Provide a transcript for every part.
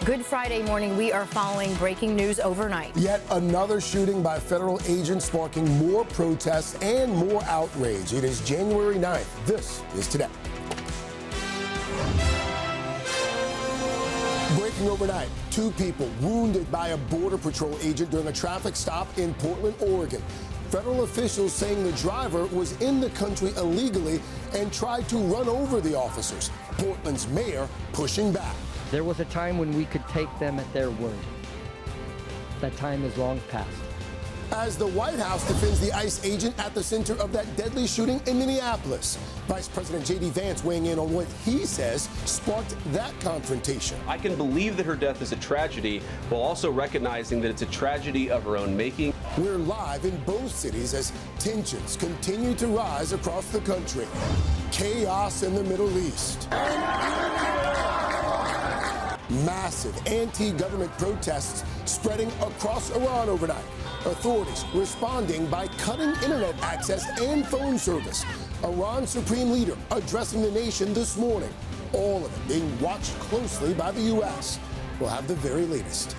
Good Friday morning. We are following breaking news overnight. Yet another shooting by federal agents sparking more protests and more outrage. It is January 9th. This is Today. Breaking overnight, 2 people wounded by a Border Patrol agent during a traffic stop in Portland, Oregon. Federal officials saying the driver was in the country illegally and tried to run over the officers. Portland's mayor pushing back. There was a time when we could take them at their word. That time is long past. As the White House defends the ICE agent at the center of that deadly shooting in Minneapolis. Vice President J.D. Vance weighing in on what he says sparked that confrontation. I can believe that her death is a tragedy, while also recognizing that it's a tragedy of her own making. We're live in both cities as tensions continue to rise across the country. Chaos in the Middle East. Massive anti-government protests spreading across Iran overnight. Authorities responding by cutting internet access and phone service. Iran's supreme leader addressing the nation this morning. All of it being watched closely by the U.S. We'll have the very latest.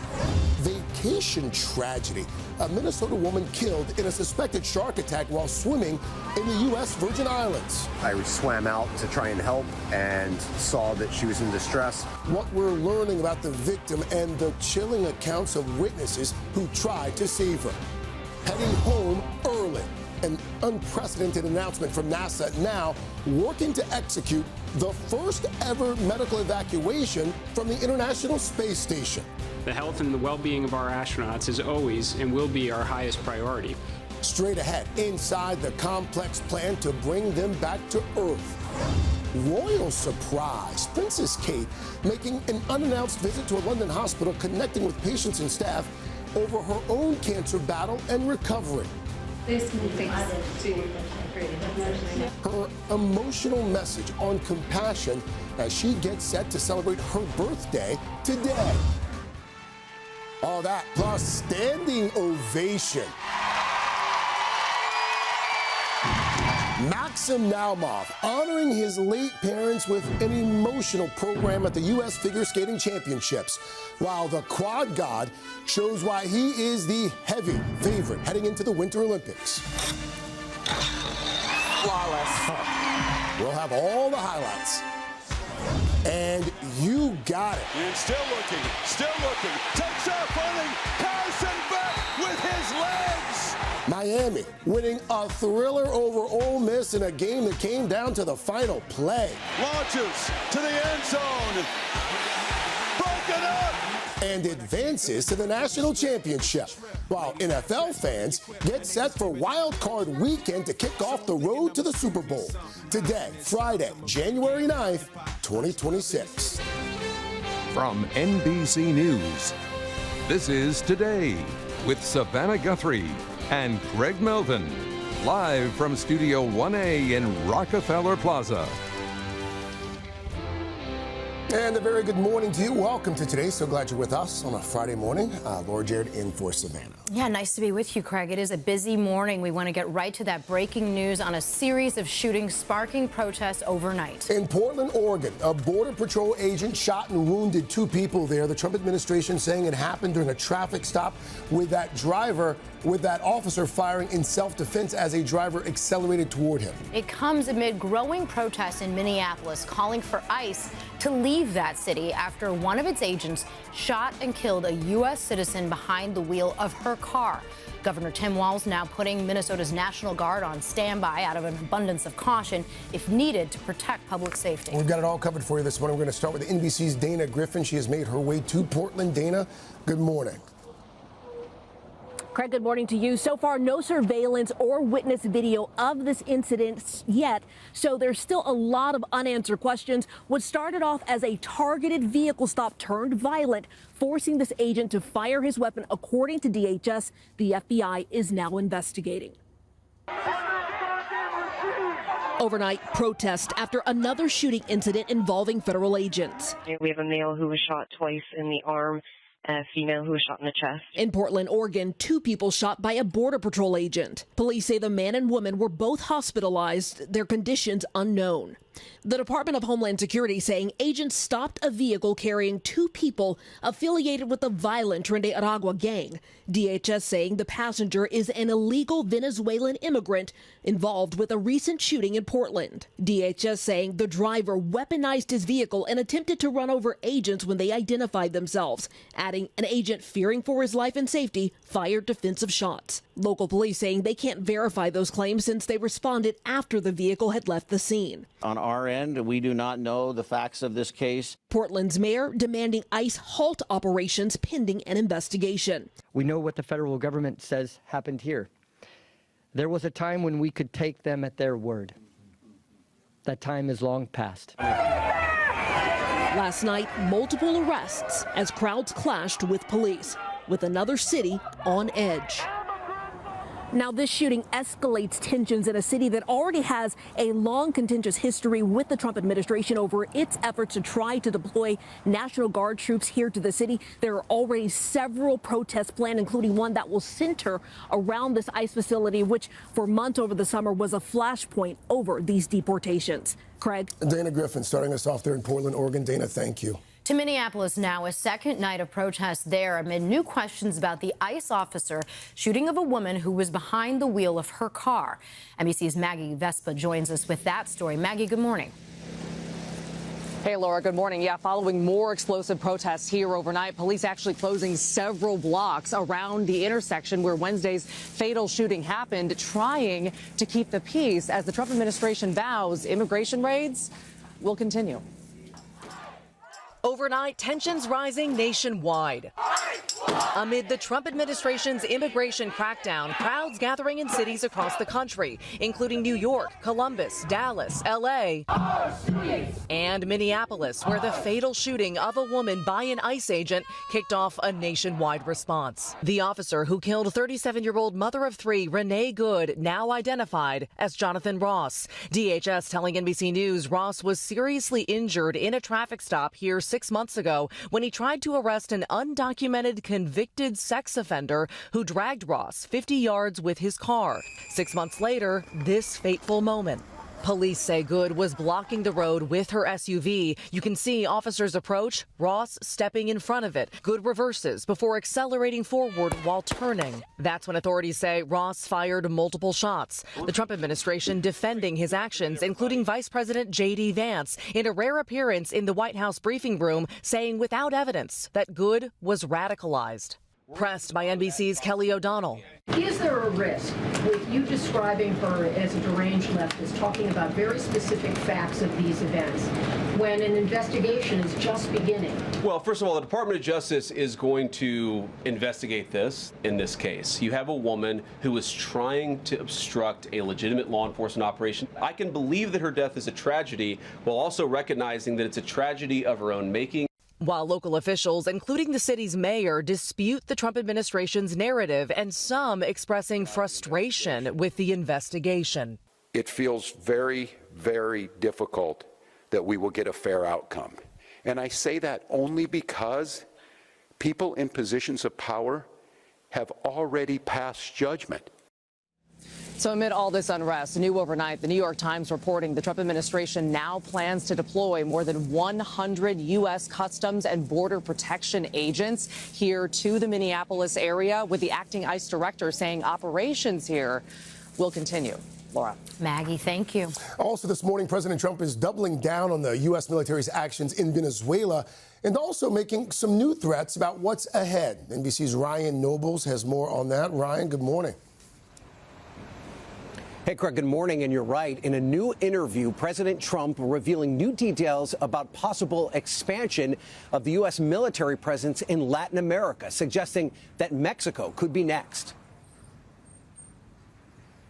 Vacation tragedy. A Minnesota woman killed in a suspected shark attack while swimming in the U.S. Virgin Islands. I swam out to try and help and saw that she was in distress. What we're learning about the victim and the chilling accounts of witnesses who tried to save her. Heading home early. An unprecedented announcement from NASA now working to execute the first ever medical evacuation from the International Space Station. The health and the well-being of our astronauts is always and will be our highest priority. Straight ahead, inside the complex plan to bring them back to Earth. Royal surprise. Princess Kate making an unannounced visit to a London hospital, connecting with patients and staff over her own cancer battle and recovery. Her emotional message on compassion as she gets set to celebrate her birthday today. All that plus standing ovation. Maxim Naumov honoring his late parents with an emotional program at the U.S. Figure Skating Championships, while the quad god shows why he is the heavy favorite heading into the Winter Olympics. Flawless. We'll have all the highlights. And you got it. And still looking, takes off running, Carson back with his legs. Miami winning a thriller over Ole Miss in a game that came down to the final play. Launches to the end zone. Broken up. And advances to the national championship, while NFL fans get set for Wild Card Weekend to kick off the road to the Super Bowl. Today, Friday, January 9th, 2026. From NBC News, this is Today with Savannah Guthrie and Greg Melvin, live from Studio 1A in Rockefeller Plaza. And a very good morning to you. Welcome to Today. So glad you're with us on a Friday morning. Laura Jared in for Savannah. Yeah, nice to be with you, Craig. It is a busy morning. We want to get right to that breaking news on a series of shootings sparking protests overnight. In Portland, Oregon, a Border Patrol agent shot and wounded 2 people there. The Trump administration saying it happened during a traffic stop with that officer firing in self-defense as a driver accelerated toward him. It comes amid growing protests in Minneapolis calling for ICE to leave that city after one of its agents shot and killed a U.S. citizen behind the wheel of her car. Governor Tim Walz now putting Minnesota's National Guard on standby out of an abundance of caution if needed to protect public safety. We've got it all covered for you this morning. We're going to start with NBC's Dana Griffin. She has made her way to Portland. Dana, good morning. Craig, good morning to you. So far, no surveillance or witness video of this incident yet, so there's still a lot of unanswered questions. What started off as a targeted vehicle stop turned violent, forcing this agent to fire his weapon. According to DHS, the FBI is now investigating. Overnight protest after another shooting incident involving federal agents. We have a male who was shot twice in the arm, a female who was shot in the chest. In Portland, Oregon, 2 people shot by a Border Patrol agent. Police say the man and woman were both hospitalized, their conditions unknown. The Department of Homeland Security saying agents stopped a vehicle carrying 2 people affiliated with the violent Tren de Aragua gang. DHS saying the passenger is an illegal Venezuelan immigrant involved with a recent shooting in Portland. DHS saying the driver weaponized his vehicle and attempted to run over agents when they identified themselves, adding an agent fearing for his life and safety fired defensive shots. Local police saying they can't verify those claims since they responded after the vehicle had left the scene. On our end, we do not know the facts of this case. Portland's mayor demanding ICE halt operations pending an investigation. We know what the federal government says happened here. There was a time when we could take them at their word. That time is long past. Last night, multiple arrests as crowds clashed with police, with another city on edge. Now, this shooting escalates tensions in a city that already has a long contentious history with the Trump administration over its efforts to try to deploy National Guard troops here to the city. There are already several protests planned, including one that will center around this ICE facility, which for months over the summer was a flashpoint over these deportations. Craig. Dana Griffin starting us off there in Portland, Oregon. Dana, thank you. To Minneapolis now, a second night of protests there amid new questions about the ICE officer shooting of a woman who was behind the wheel of her car. NBC's Maggie Vespa joins us with that story. Maggie, good morning. Hey, Laura, good morning. Yeah, following more explosive protests here overnight, police actually closing several blocks around the intersection where Wednesday's fatal shooting happened, trying to keep the peace as the Trump administration vows immigration raids will continue. Overnight, tensions rising nationwide. Amid the Trump administration's immigration crackdown, crowds gathering in cities across the country, including New York, Columbus, Dallas, L.A., and Minneapolis, where the fatal shooting of a woman by an ICE agent kicked off a nationwide response. The officer who killed 37-year-old mother of 3, Renee Good, now identified as Jonathan Ross. DHS telling NBC News Ross was seriously injured in a traffic stop here 6 months ago when he tried to arrest an undocumented convicted sex offender who dragged Ross 50 yards with his car. 6 months later, this fateful moment. Police say Good was blocking the road with her SUV. You can see officers approach, Ross stepping in front of it. Good reverses before accelerating forward while turning. That's when authorities say Ross fired multiple shots. The Trump administration defending his actions, including Vice President J.D. Vance, in a rare appearance in the White House briefing room, saying without evidence that Good was radicalized. Pressed by NBC's Kelly O'Donnell. Is there a risk with you describing her as a deranged leftist, talking about very specific facts of these events, when an investigation is just beginning? Well, first of all, the Department of Justice is going to investigate this in this case. You have a woman who is trying to obstruct a legitimate law enforcement operation. I can believe that her death is a tragedy, while also recognizing that it's a tragedy of her own making. While local officials, including the city's mayor, dispute the Trump administration's narrative, and some expressing frustration with the investigation. It feels very, very difficult that we will get a fair outcome. And I say that only because people in positions of power have already passed judgment. So amid all this unrest, new overnight, the New York Times reporting the Trump administration now plans to deploy more than 100 U.S. Customs and Border Protection agents here to the Minneapolis area, with the acting ICE director saying operations here will continue. Laura. Maggie, thank you. Also this morning, President Trump is doubling down on the U.S. military's actions in Venezuela and also making some new threats about what's ahead. NBC's Ryan Nobles has more on that. Ryan, good morning. Hey, Craig, good morning. And you're right. In a new interview, President Trump revealing new details about possible expansion of the U.S. military presence in Latin America, suggesting that Mexico could be next.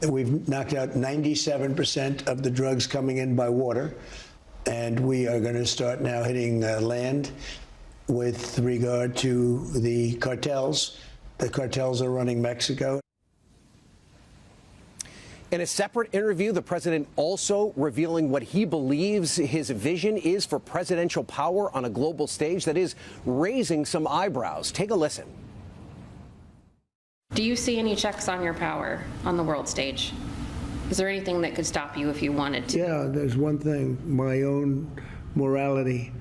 We've knocked out 97% of the drugs coming in by water, and we are going to start now hitting land with regard to the cartels. The cartels are running Mexico. In a separate interview, the president also revealing what he believes his vision is for presidential power on a global stage that is raising some eyebrows. Take a listen. Do you see any checks on your power on the world stage? Is there anything that could stop you if you wanted to? Yeah, there's one thing, my own morality,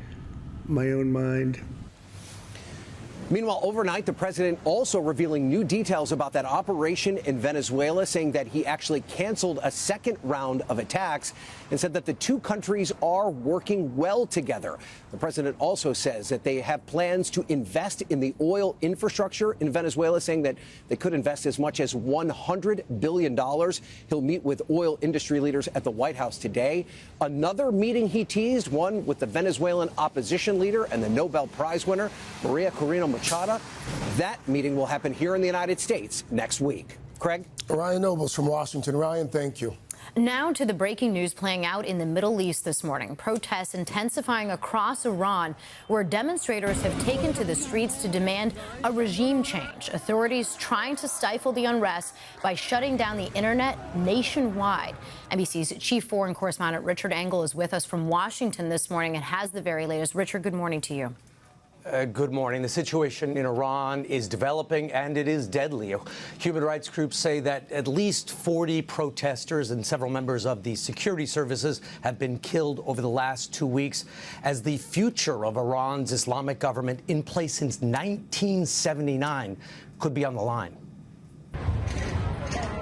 my own mind. Meanwhile, overnight, the president also revealing new details about that operation in Venezuela, saying that he actually canceled a second round of attacks and said that the two countries are working well together. The president also says that they have plans to invest in the oil infrastructure in Venezuela, saying that they could invest as much as $100 billion. He'll meet with oil industry leaders at the White House today. Another meeting he teased, one with the Venezuelan opposition leader and the Nobel Prize winner, Maria Corina Machado. That meeting will happen here in the United States next week. Craig? Ryan Nobles from Washington. Ryan, thank you. Now to the breaking news playing out in the Middle East this morning. Protests intensifying across Iran, where demonstrators have taken to the streets to demand a regime change. Authorities trying to stifle the unrest by shutting down the internet nationwide. NBC's chief foreign correspondent Richard Engel is with us from Washington this morning and has the very latest. Richard, good morning to you. Good morning. The situation in Iran is developing, and it is deadly. Human rights groups say that at least 40 protesters and several members of the security services have been killed over the last 2 weeks, as the future of Iran's Islamic government, in place since 1979, could be on the line.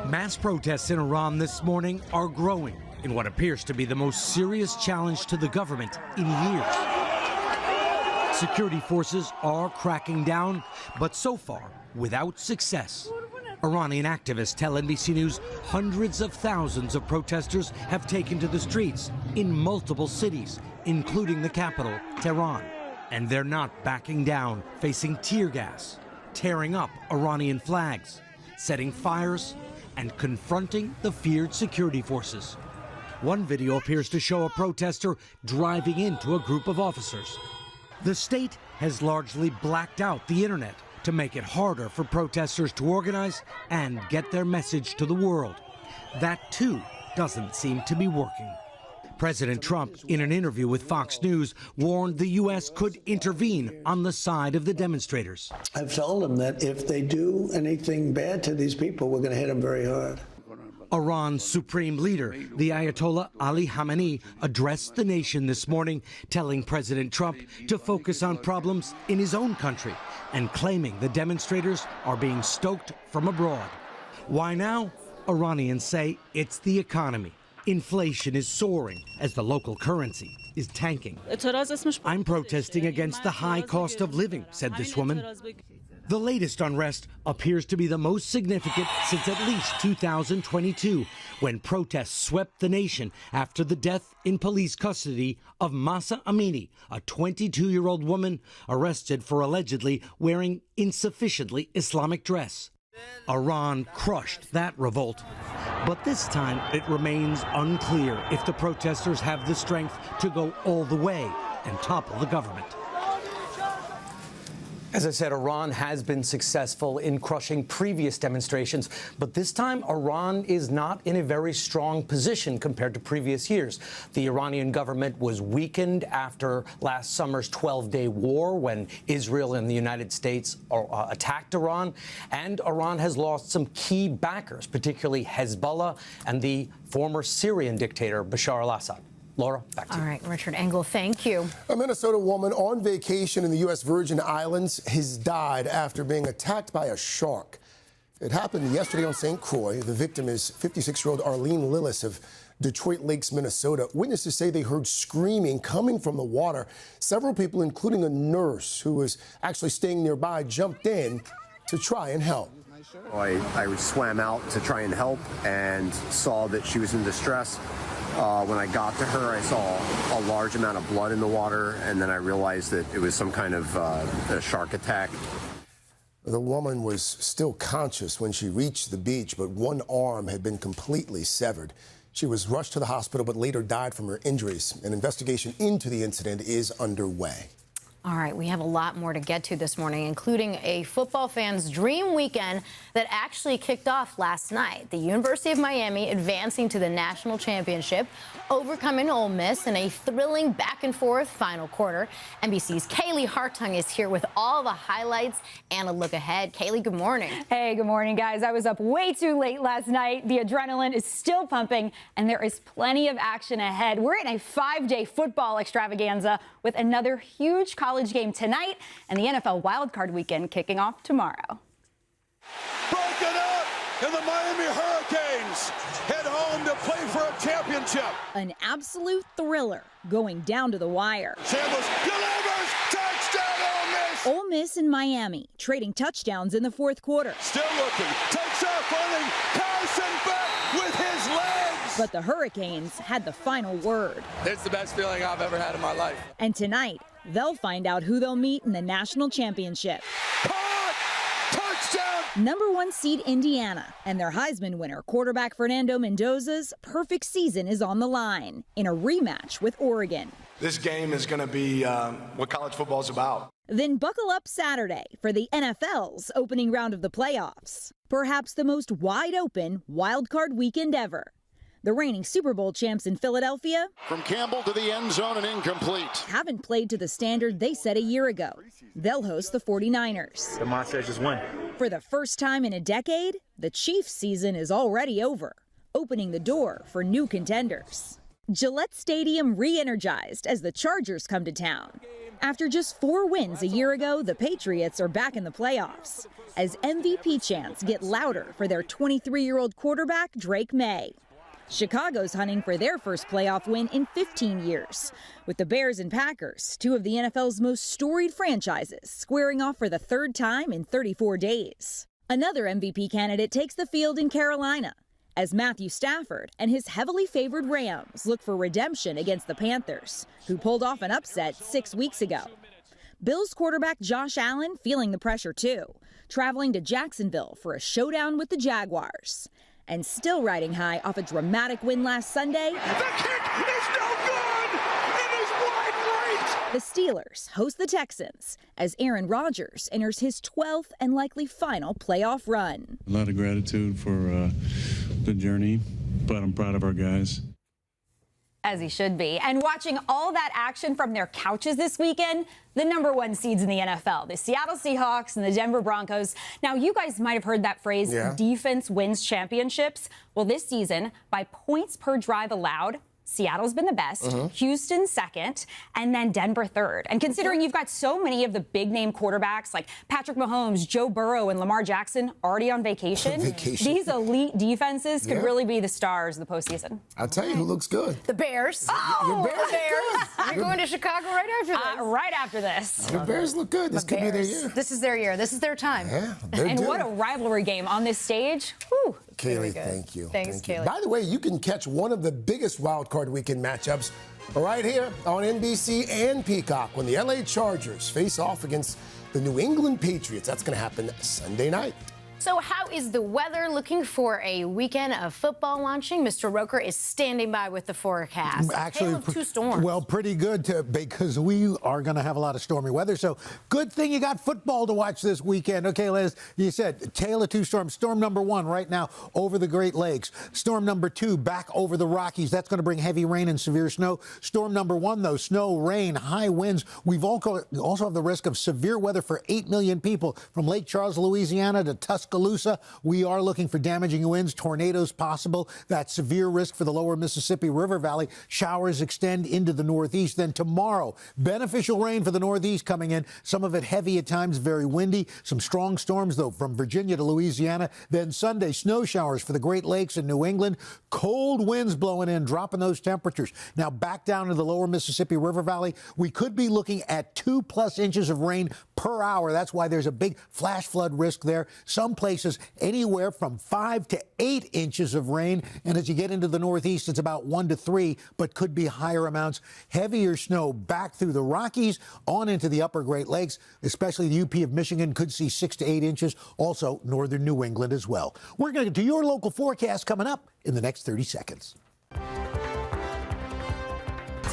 Mass protests in Iran this morning are growing in what appears to be the most serious challenge to the government in years. Security forces are cracking down, but so far without success. Iranian activists tell NBC News hundreds of thousands of protesters have taken to the streets in multiple cities, including the capital, Tehran. And they're not backing down, facing tear gas, tearing up Iranian flags, setting fires, and confronting the feared security forces. One video appears to show a protester driving into a group of officers. The state has largely blacked out the internet to make it harder for protesters to organize and get their message to the world. That, too, doesn't seem to be working. President Trump, in an interview with Fox News, warned the U.S. could intervene on the side of the demonstrators. I've told them that if they do anything bad to these people, we're going to hit them very hard. Iran's supreme leader, the Ayatollah Ali Khamenei, addressed the nation this morning, telling President Trump to focus on problems in his own country and claiming the demonstrators are being stoked from abroad. Why now? Iranians say it's the economy. Inflation is soaring as the local currency is tanking. I'm protesting against the high cost of living, said this woman. The latest unrest appears to be the most significant since at least 2022, when protests swept the nation after the death in police custody of Mahsa Amini, a 22-year-old woman arrested for allegedly wearing insufficiently Islamic dress. Iran crushed that revolt. But this time it remains unclear if the protesters have the strength to go all the way and topple the government. As I said, Iran has been successful in crushing previous demonstrations, but this time Iran is not in a very strong position compared to previous years. The Iranian government was weakened after last summer's 12-day war when Israel and the United States attacked Iran, and Iran has lost some key backers, particularly Hezbollah and the former Syrian dictator Bashar al-Assad. Laura, back to you. All right, Richard Engel, thank you. A Minnesota woman on vacation in the U.S. Virgin Islands has died after being attacked by a shark. It happened yesterday on St. Croix. The victim is 56-year-old Arlene Lillis of Detroit Lakes, Minnesota. Witnesses say they heard screaming coming from the water. Several people, including a nurse who was actually staying nearby, jumped in to try and help. I swam out to try and help and saw that she was in distress. When I got to her, I saw a large amount of blood in the water, and then I realized that it was some kind of a shark attack. The woman was still conscious when she reached the beach, but one arm had been completely severed. She was rushed to the hospital, but later died from her injuries. An investigation into the incident is underway. All right, we have a lot more to get to this morning, including a football fan's dream weekend that actually kicked off last night. The University of Miami advancing to the national championship, overcoming Ole Miss in a thrilling back-and-forth final quarter. NBC's Kaylee Hartung is here with all the highlights and a look ahead. Kaylee, good morning. Hey, good morning, guys. I was up way too late last night. The adrenaline is still pumping, and there is plenty of action ahead. We're in a 5-day football extravaganza with another huge college game tonight and the NFL wildcard weekend kicking off tomorrow. Broken up, and the Miami Hurricanes head home to play for a championship. An absolute thriller going down to the wire. Samuels delivers, touchdown Ole Miss. Ole Miss and Miami trading touchdowns in the fourth quarter. Still looking, takes off running, Carson Beck with his legs. But the Hurricanes had the final word. It's the best feeling I've ever had in my life. And tonight, they'll find out who they'll meet in the national championship. Touchdown! Number 1 seed Indiana and their Heisman winner, quarterback Fernando Mendoza's perfect season is on the line in a rematch with Oregon. This game is going to be what college football is about. Then buckle up Saturday for the NFL's opening round of the playoffs. Perhaps the most wide-open wild-card weekend ever. The reigning Super Bowl champs in Philadelphia, from Campbell to the end zone and incomplete, haven't played to the standard they set a year ago. They'll host the 49ers. The mindset just win. For the first time in a decade, the Chiefs' season is already over, opening the door for new contenders. Gillette Stadium re-energized as the Chargers come to town. After just 4 wins a year ago, the Patriots are back in the playoffs as MVP chants get louder for their 23-year-old quarterback, Drake May. Chicago's hunting for their first playoff win in 15 years, with the Bears and Packers, 2 of the NFL's most storied franchises, squaring off for the 3rd time in 34 days. Another MVP candidate takes the field in Carolina, as Matthew Stafford and his heavily favored Rams look for redemption against the Panthers, who pulled off an upset 6 weeks ago. Bills quarterback Josh Allen feeling the pressure too, traveling to Jacksonville for a showdown with the Jaguars. And still riding high off a dramatic win last Sunday, The kick is no good! It is wide right! the Steelers host the Texans as Aaron Rodgers enters his 12th and likely final playoff run. A lot of gratitude for the journey, but I'm proud of our guys. As he should be. And watching all that action from their couches this weekend, the number 1 seeds in the NFL, the Seattle Seahawks and the Denver Broncos. Now, you guys might have heard that phrase, defense wins championships. Well, this season, by points per drive allowed, Seattle's been the best, Houston second, and then Denver third. And considering you've got so many of the big-name quarterbacks like Patrick Mahomes, Joe Burrow, and Lamar Jackson already on vacation, these elite defenses could really be the stars of the postseason. I'll tell you who looks good. The Bears. Your Bears the Bears. You're going to Chicago right after this. Right after this. Your Bears look good. This could be their year. This is their year. This is their time. Yeah, and what a rivalry game on this stage. Whew. Kaylee, thank you. Thanks, Kaylee. By the way, you can catch one of the biggest wildcard weekend matchups right here on NBC and Peacock when the LA Chargers face off against the New England Patriots. That's going to happen Sunday night. So how is the weather looking for a weekend of football launching? Mr. Roker is standing by with the forecast. Actually, Tale of 2 storms. Well, pretty good because we are going to have a lot of stormy weather. So good thing you got football to watch this weekend. Okay, Liz, you said tale of 2 storms. Storm number 1 right now over the Great Lakes. Storm number 2 back over the Rockies. That's going to bring heavy rain and severe snow. Storm number 1, though, snow, rain, high winds. We've also have the risk of severe weather for 8 million people from Lake Charles, Louisiana to Tuscaloosa. We are looking for damaging winds, tornadoes possible. That severe risk for the lower Mississippi River Valley. Showers extend into the northeast. Then tomorrow, beneficial rain for the northeast coming in. Some of it heavy at times, very windy. Some strong storms, though, from Virginia to Louisiana. Then Sunday, snow showers for the Great Lakes and New England. Cold winds blowing in, dropping those temperatures. Now back down to the lower Mississippi River Valley. We could be looking at 2+ inches of rain per hour. That's why there's a big flash flood risk there. Some places anywhere from 5 to 8 inches of rain. And as you get into the northeast, it's about 1 to 3, but could be higher amounts. Heavier snow back through the Rockies on into the upper Great Lakes, especially the UP of Michigan could see 6 to 8 inches. Also northern New England as well. We're going to get to your local forecast coming up in the next 30 seconds.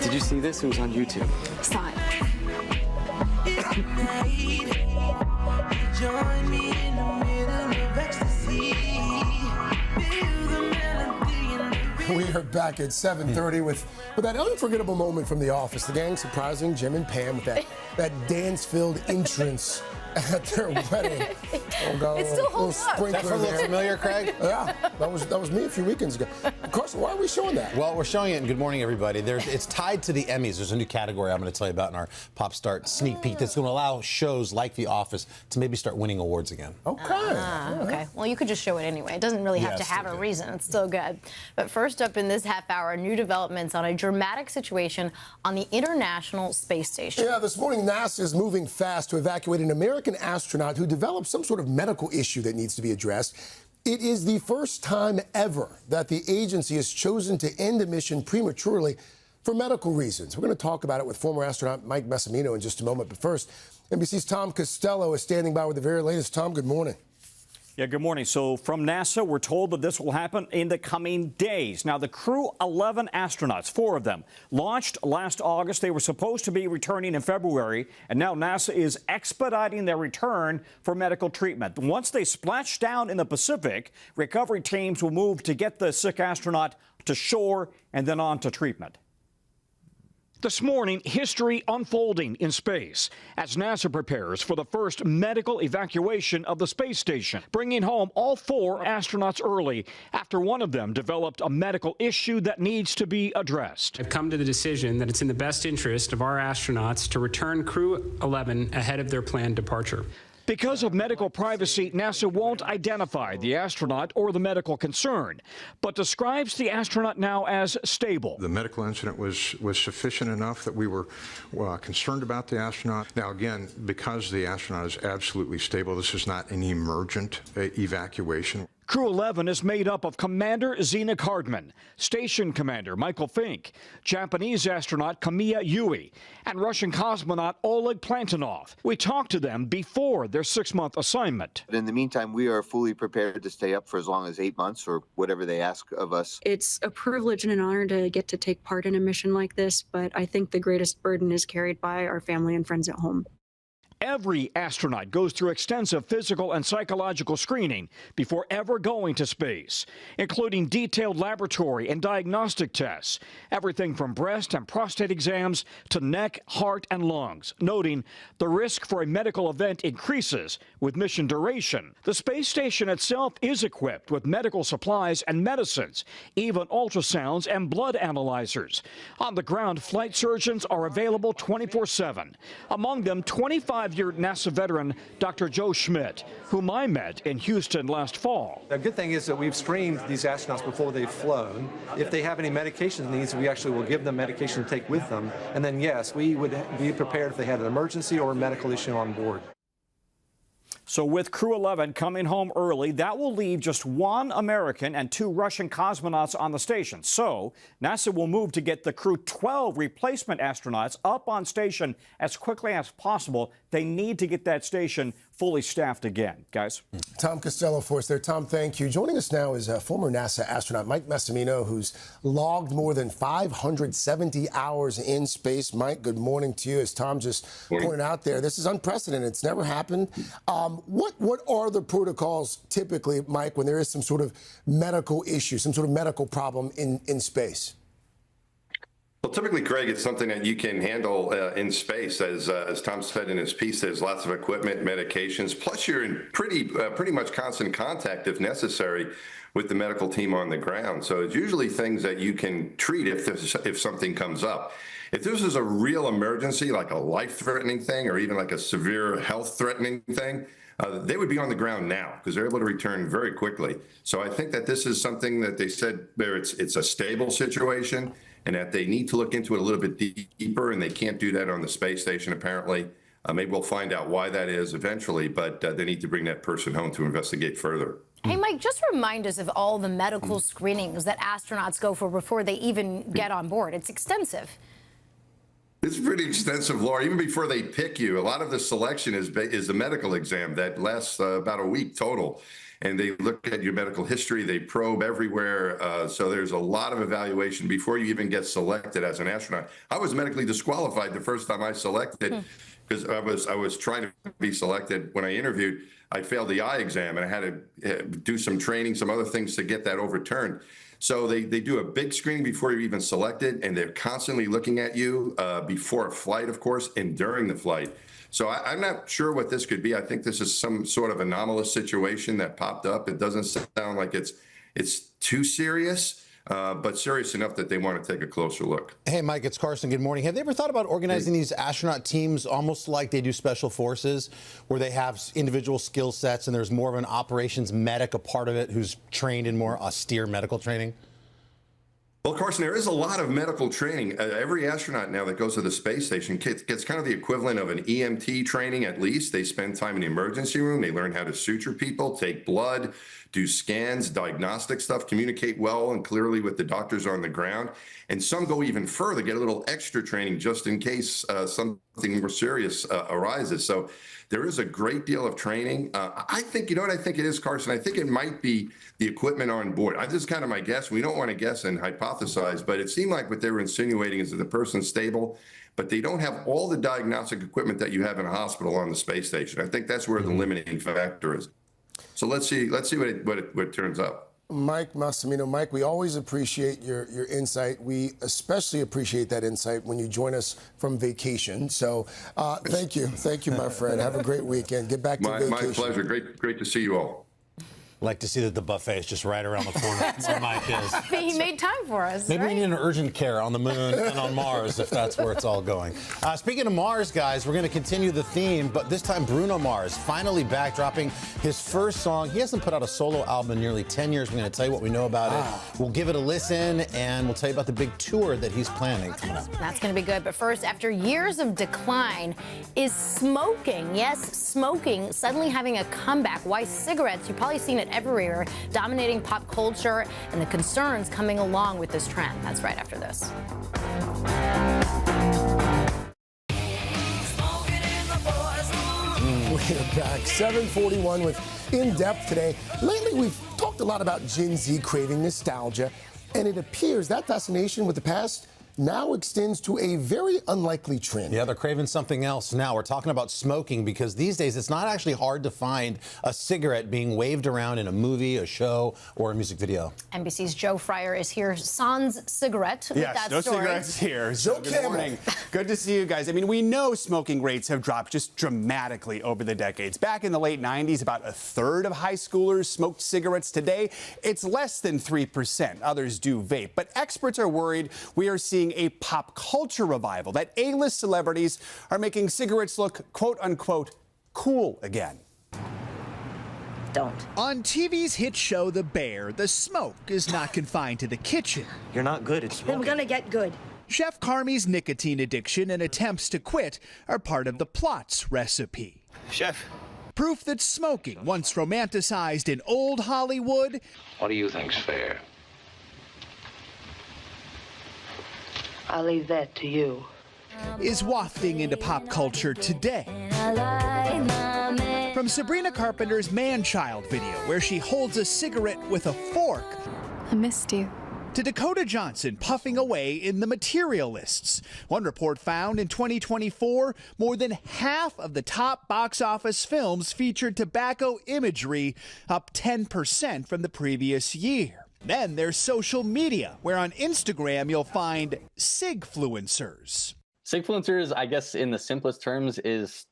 Did you see this? It was on YouTube. Saw it. back at 7:30 with that unforgettable moment from The Office. The gang surprising Jim and Pam with that dance-filled entrance at their wedding. It still holds up. Does that look familiar, Craig? Yeah, that was me a few weekends ago. Carson, why are we showing that? Well, we're showing it, and good morning, everybody. It's tied to the Emmys. There's a new category I'm going to tell you about in our Pop Start sneak peek that's going to allow shows like The Office to maybe start winning awards again. Okay. Well, you could just show it anyway. It doesn't really have to have a reason. It's still good. But first up in this half hour, new developments on a dramatic situation on the International Space Station. Yeah, this morning NASA is moving fast to evacuate an American astronaut who developed some sort of medical issue that needs to be addressed. It is the first time ever that the agency has chosen to end a mission prematurely for medical reasons. We're going to talk about it with former astronaut Mike Massimino in just a moment. But first, NBC's Tom Costello is standing by with the very latest. Tom, good morning. Yeah, good morning. So from NASA, we're told that this will happen in the coming days. Now, the Crew 11 astronauts, 4 of them, launched last August. They were supposed to be returning in February, and now NASA is expediting their return for medical treatment. Once they splash down in the Pacific, recovery teams will move to get the sick astronaut to shore and then on to treatment. This morning, history unfolding in space as NASA prepares for the first medical evacuation of the space station, bringing home all 4 astronauts early after one of them developed a medical issue that needs to be addressed. I've come to the decision that it's in the best interest of our astronauts to return Crew 11 ahead of their planned departure. Because of medical privacy, NASA won't identify the astronaut or the medical concern, but describes the astronaut now as stable. The medical incident was sufficient enough that we were concerned about the astronaut. Now, again, because the astronaut is absolutely stable, this is not an emergent evacuation. Crew 11 is made up of Commander Zena Cardman, Station Commander Michael Fink, Japanese astronaut Kamiya Yui, and Russian cosmonaut Oleg Plantinov. We talked to them before their 6-month assignment. In the meantime, we are fully prepared to stay up for as long as 8 months or whatever they ask of us. It's a privilege and an honor to get to take part in a mission like this, but I think the greatest burden is carried by our family and friends at home. Every astronaut goes through extensive physical and psychological screening before ever going to space, including detailed laboratory and diagnostic tests, everything from breast and prostate exams to neck, heart, and lungs, noting the risk for a medical event increases with mission duration. The space station itself is equipped with medical supplies and medicines, even ultrasounds and blood analyzers. On the ground, flight surgeons are available 24/7. Among them, 25-year NASA veteran Dr. Joe Schmidt, whom I met in Houston last fall. The good thing is that we've screened these astronauts before they've flown. If they have any medication needs, we actually will give them medication to take with them. And then, yes, we would be prepared if they had an emergency or a medical issue on board. So with Crew 11 coming home early, that will leave just 1 American and 2 Russian cosmonauts on the station. So NASA will move to get the Crew 12 replacement astronauts up on station as quickly as possible. They need to get that station fully staffed again, guys. Tom Costello for us there. Tom, thank you. Joining us now is former NASA astronaut Mike Massimino, who's logged more than 570 hours in space. Mike, good morning to you. As Tom just pointed out there, this is unprecedented. It's never happened. What are the protocols typically, Mike, when there is some sort of medical issue, some sort of medical problem in space? Well, typically, Craig, it's something that you can handle in space. As Tom said in his piece, there's lots of equipment, medications, plus you're in pretty much constant contact, if necessary, with the medical team on the ground. So it's usually things that you can treat if something comes up. If this is a real emergency, like a life-threatening thing or even like a severe health-threatening thing, they would be on the ground now because they're able to return very quickly. So I think that this is something that they said there it's a stable situation and that they need to look into it a little bit deeper, and they can't do that on the space station, apparently. Maybe we'll find out why that is eventually, but they need to bring that person home to investigate further. Hey, Mike, just remind us of all the medical screenings that astronauts go for before they even get on board. It's extensive. It's pretty extensive, Laura. Even before they pick you, a lot of the selection is the medical exam that lasts about a week total. And they look at your medical history, they probe everywhere. So there's a lot of evaluation before you even get selected as an astronaut. I was medically disqualified the first time I selected. because I was trying to be selected. When I interviewed, I failed the eye exam, and I had to do some training, some other things to get that overturned. So they do a big screening before you're even selected, and they're constantly looking at you before a flight, of course, and during the flight. So I'm not sure what this could be. I think this is some sort of anomalous situation that popped up. It doesn't sound like it's too serious. But serious enough that they want to take a closer look. Hey, Mike, it's Carson. Good morning. Have they ever thought about organizing these astronaut teams almost like they do special forces, where they have individual skill sets and there's more of an operations medic, a part of it, who's trained in more austere medical training? Well, Carson, there is a lot of medical training. Every astronaut now that goes to the space station gets kind of the equivalent of an EMT training, at least. They spend time in the emergency room. They learn how to suture people, take blood, do scans, diagnostic stuff, communicate well and clearly with the doctors on the ground. And some go even further, get a little extra training just in case something more serious arises. So there is a great deal of training. I think, you know what I think it is, Carson? I think it might be the equipment on board. This is kind of my guess. We don't want to guess and hypothesize, but it seemed like what they were insinuating is that the person's stable, but they don't have all the diagnostic equipment that you have in a hospital on the space station. I think that's where the limiting factor is. So let's see what it turns out. Mike Massimino, Mike, we always appreciate your insight. We especially appreciate that insight when you join us from vacation. So thank you, my friend. Have a great weekend. Get back to vacation. My pleasure. Great to see you all. Like to see that the buffet is just right around the corner where Mike is. He made time for us. Maybe right? we need an urgent care on the moon and on Mars, if that's where it's all going. Speaking of Mars, guys, we're going to continue the theme, but this time Bruno Mars finally back, dropping his first song. He hasn't put out a solo album in nearly 10 years. We're going to tell you what we know about it. We'll give it a listen, and we'll tell you about the big tour that he's planning coming up. That's going to be good. But first, after years of decline, is smoking, yes, smoking, suddenly having a comeback? Why cigarettes? You've probably seen it everywhere, dominating pop culture, and the concerns coming along with this trend. That's right after this. We're back. 7:41 with In Depth today. Lately, we've talked a lot about Gen Z craving nostalgia, and it appears that fascination with the past now extends to a very unlikely trend. Yeah, they're craving something else now. We're talking about smoking, because these days it's not actually hard to find a cigarette being waved around in a movie, a show, or a music video. NBC's Joe Fryer is here. Sans cigarette with that no story. cigarettes here. So good morning. Good to see you guys. I mean, we know smoking rates have dropped just dramatically over the decades. Back in the late 90s, about a third of high schoolers smoked cigarettes. Today, it's less than 3%. Others do vape. But experts are worried we are seeing a pop culture revival, that A-list celebrities are making cigarettes look, quote unquote, cool again. Don't. On TV's hit show The Bear, the smoke is not confined to the kitchen. You're not good at smoking. I'm gonna get good. Chef Carmi's nicotine addiction and attempts to quit are part of the plot's recipe. Chef. Proof that smoking, once romanticized in old Hollywood, What do you think's fair? I'll leave that to you, is wafting into pop culture today. From Sabrina Carpenter's Man-Child video, where she holds a cigarette with a fork, I missed you, to Dakota Johnson puffing away in The Materialists. One report found in 2024, more than half of the top box office films featured tobacco imagery, up 10% from the previous year. Then there's social media, where on Instagram you'll find Sigfluencers. Sigfluencers, I guess in the simplest terms, is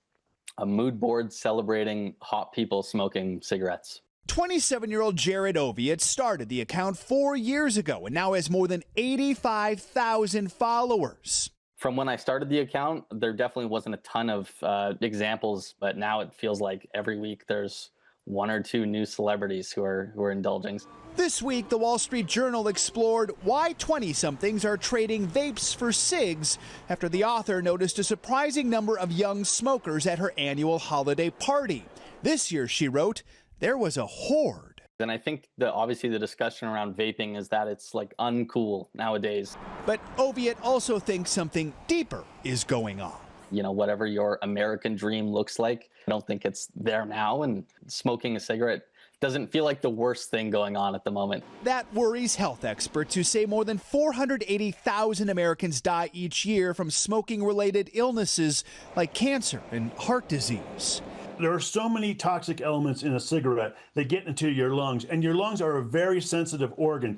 a mood board celebrating hot people smoking cigarettes. 27-year-old Jared Oviatt started the account 4 years ago and now has more than 85,000 followers. From when I started the account, there definitely wasn't a ton of examples, but now it feels like every week there's one or two new celebrities who are indulging. This week, the Wall Street Journal explored why 20-somethings are trading vapes for cigs after the author noticed a surprising number of young smokers at her annual holiday party. This year, she wrote, there was a horde. And I think that obviously the discussion around vaping is that it's like uncool nowadays. But Oviatt also thinks something deeper is going on. You know, whatever your American dream looks like, I don't think it's there now. And smoking a cigarette doesn't feel like the worst thing going on at the moment. That worries health experts who say more than 480,000 Americans die each year from smoking-related illnesses like cancer and heart disease. There are so many toxic elements in a cigarette that get into your lungs, and your lungs are a very sensitive organ.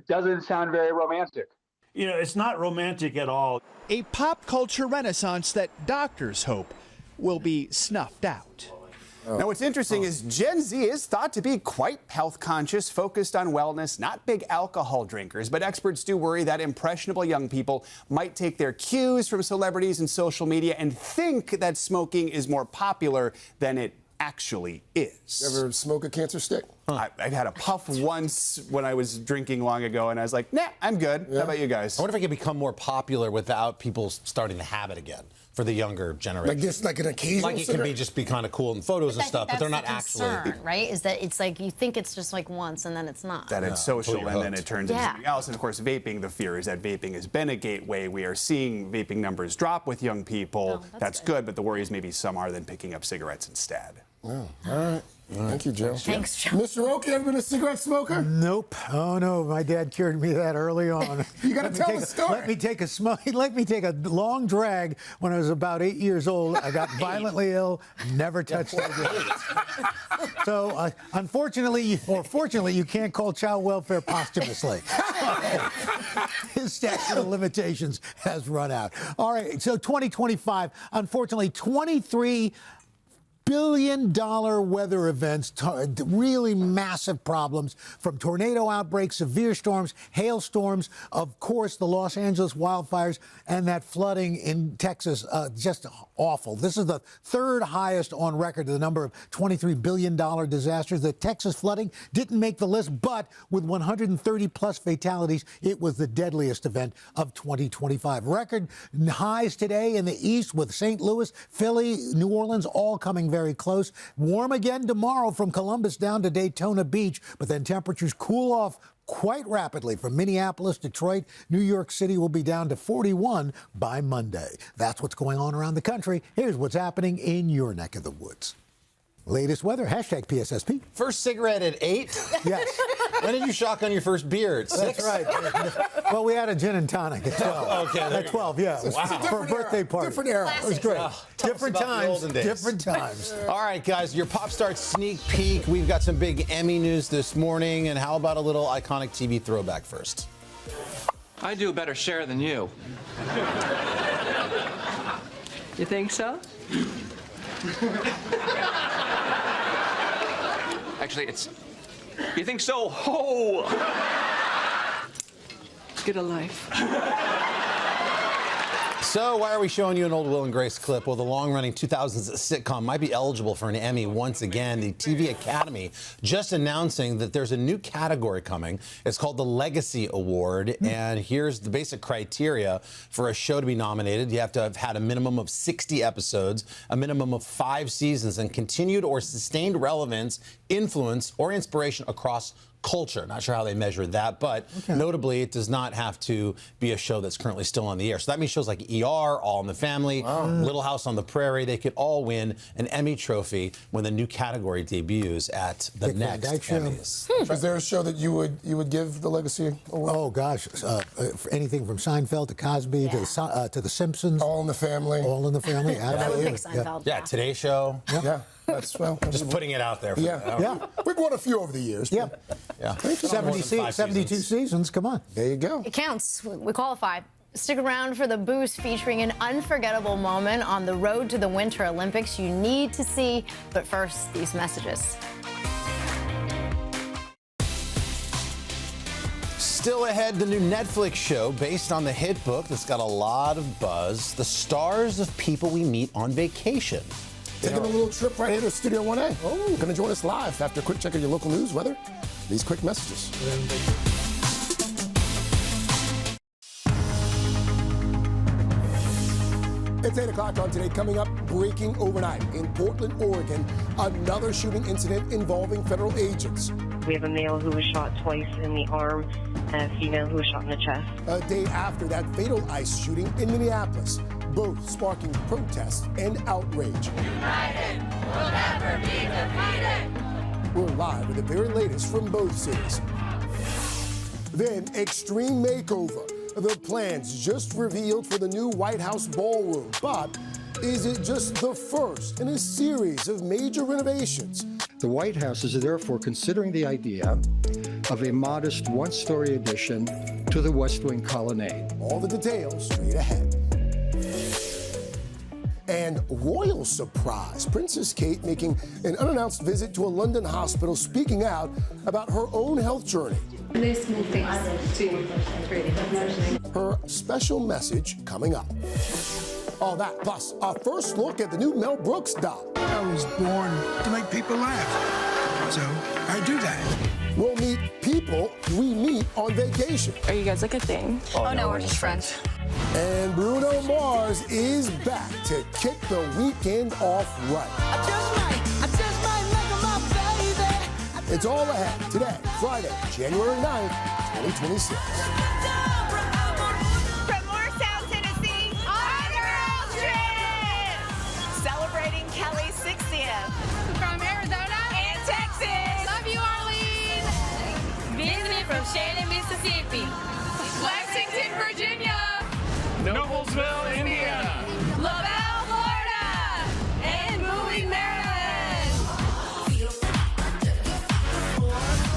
Doesn't sound very romantic. You know, it's not romantic at all. A pop culture renaissance that doctors hope will be snuffed out. Now, what's interesting is Gen Z is thought to be quite health conscious, focused on wellness, not big alcohol drinkers. But experts do worry that impressionable young people might take their cues from celebrities and social media and think that smoking is more popular than it actually is. You ever smoke a cancer stick? I've had a puff once when I was drinking long ago, and I was like, nah, I'm good. Yeah. How about you guys? I wonder if it could become more popular without people starting the habit again for the younger generation. Like just like an occasional Like it can be just be kind of cool in photos and stuff, but they're not actually. Right? Is that it's like you think it's just like once and then it's not. That it's social and then it turns into something else. And of course, vaping, the fear is that vaping has been a gateway. We are seeing vaping numbers drop with young people. That's good, but the worry is maybe some are then picking up cigarettes instead. Wow. All right. Thank you, Joe. Thanks, Joe. Mr. Oak, you ever been a cigarette smoker? Nope. Oh no, my dad cured me that early on. You got to tell the story. Let me take a long drag when I was about 8 years old. I got violently ill. Never touched it again. So, unfortunately, or fortunately, you can't call child welfare posthumously. His statute of limitations has run out. All right. So 2025, unfortunately, 23 billion-dollar weather events, really massive problems from tornado outbreaks, severe storms, hailstorms, of course, the Los Angeles wildfires, and that flooding in Texas, just awful. This is the third highest on record, the number of $23 billion disasters. The Texas flooding didn't make the list, but with 130-plus fatalities, it was the deadliest event of 2025. Record highs today in the east with St. Louis, Philly, New Orleans, all coming very close. Warm again tomorrow from Columbus down to Daytona Beach, but then temperatures cool off quite rapidly from Minneapolis, Detroit. New York City will be down to 41 by Monday. That's what's going on around the country. Here's what's happening in your neck of the woods. Latest weather, hashtag PSSP. First cigarette at 8? Yes. When did you shotgun your first beer? At 6? That's right. Well, we had a gin and tonic at 12. Okay. At 12, yeah. Wow. For a birthday party. Different era. It was great. Different times. Different times. All right, guys, your Pop Start sneak peek. We've got some big Emmy news this morning. And how about a little iconic TV throwback first? I do a better share than you. You think so? Actually, it's... You think so? Ho! Get a life. So why are we showing you an old Will and Grace clip? Well, the long-running 2000s sitcom might be eligible for an Emmy once again. The TV Academy just announcing that there's a new category coming. It's called the Legacy Award, and here's the basic criteria for a show to be nominated. You have to have had a minimum of 60 episodes, a minimum of 5 seasons, and continued or sustained relevance, influence, or inspiration across culture. Not sure how they measure that, but notably, it does not have to be a show that's currently still on the air. So that means shows like ER, All in the Family, Little House on the Prairie, they could all win an Emmy trophy when the new category debuts at the next Emmys. Is there a show that you would give the Legacy Award? Oh gosh, anything from Seinfeld to Cosby to the Simpsons. All in the Family. All in 'Absolutely. I would pick Seinfeld. Yeah, Today Show. Yeah. That's just putting it out there. Yeah. We've won a few over the years. Yeah. 72 seasons. Come on. There you go. It counts. We qualify. Stick around for the boost featuring an unforgettable moment on the road to the Winter Olympics you need to see. But first, these messages. Still ahead, the new Netflix show based on the hit book that's got a lot of buzz. The stars of people we meet on vacation. Taking a little trip right here to Studio 1A. Oh, going to join us live after a quick check of your local news, weather, these quick messages. It's 8 o'clock on Today. Coming up, breaking overnight in Portland, Oregon, another shooting incident involving federal agents. We have a male who was shot twice in the arm and a female who was shot in the chest. A day after that fatal ICE shooting in Minneapolis, both sparking protests and outrage. United, we'll never be defeated. We're live with the very latest from both cities. Then, extreme makeover. The plans just revealed for the new White House ballroom. But is it just the first in a series of major renovations? The White House is therefore considering the idea of a modest one-story addition to the West Wing colonnade. All the details straight ahead. And royal surprise, Princess Kate making an unannounced visit to a London hospital, speaking out about her own health journey. Her special message coming up. All that, plus our first look at the new Mel Brooks doc. I was born to make people laugh, so I do that. We'll meet people we meet on vacation. Are you guys like a thing? Oh, no, we're just friends. And Bruno Mars is back to kick the weekend off right. It's all ahead today, Friday, January 9th, 2026. From Morristown, Tennessee, on a girls trip! Celebrating Kelly's 60th. From Arizona and Texas. Love you, Arlene. Visiting from Shannon, Mississippi. Lexington, Virginia. Noblesville, Indiana. LaBelle, Florida. And Bowie, Maryland.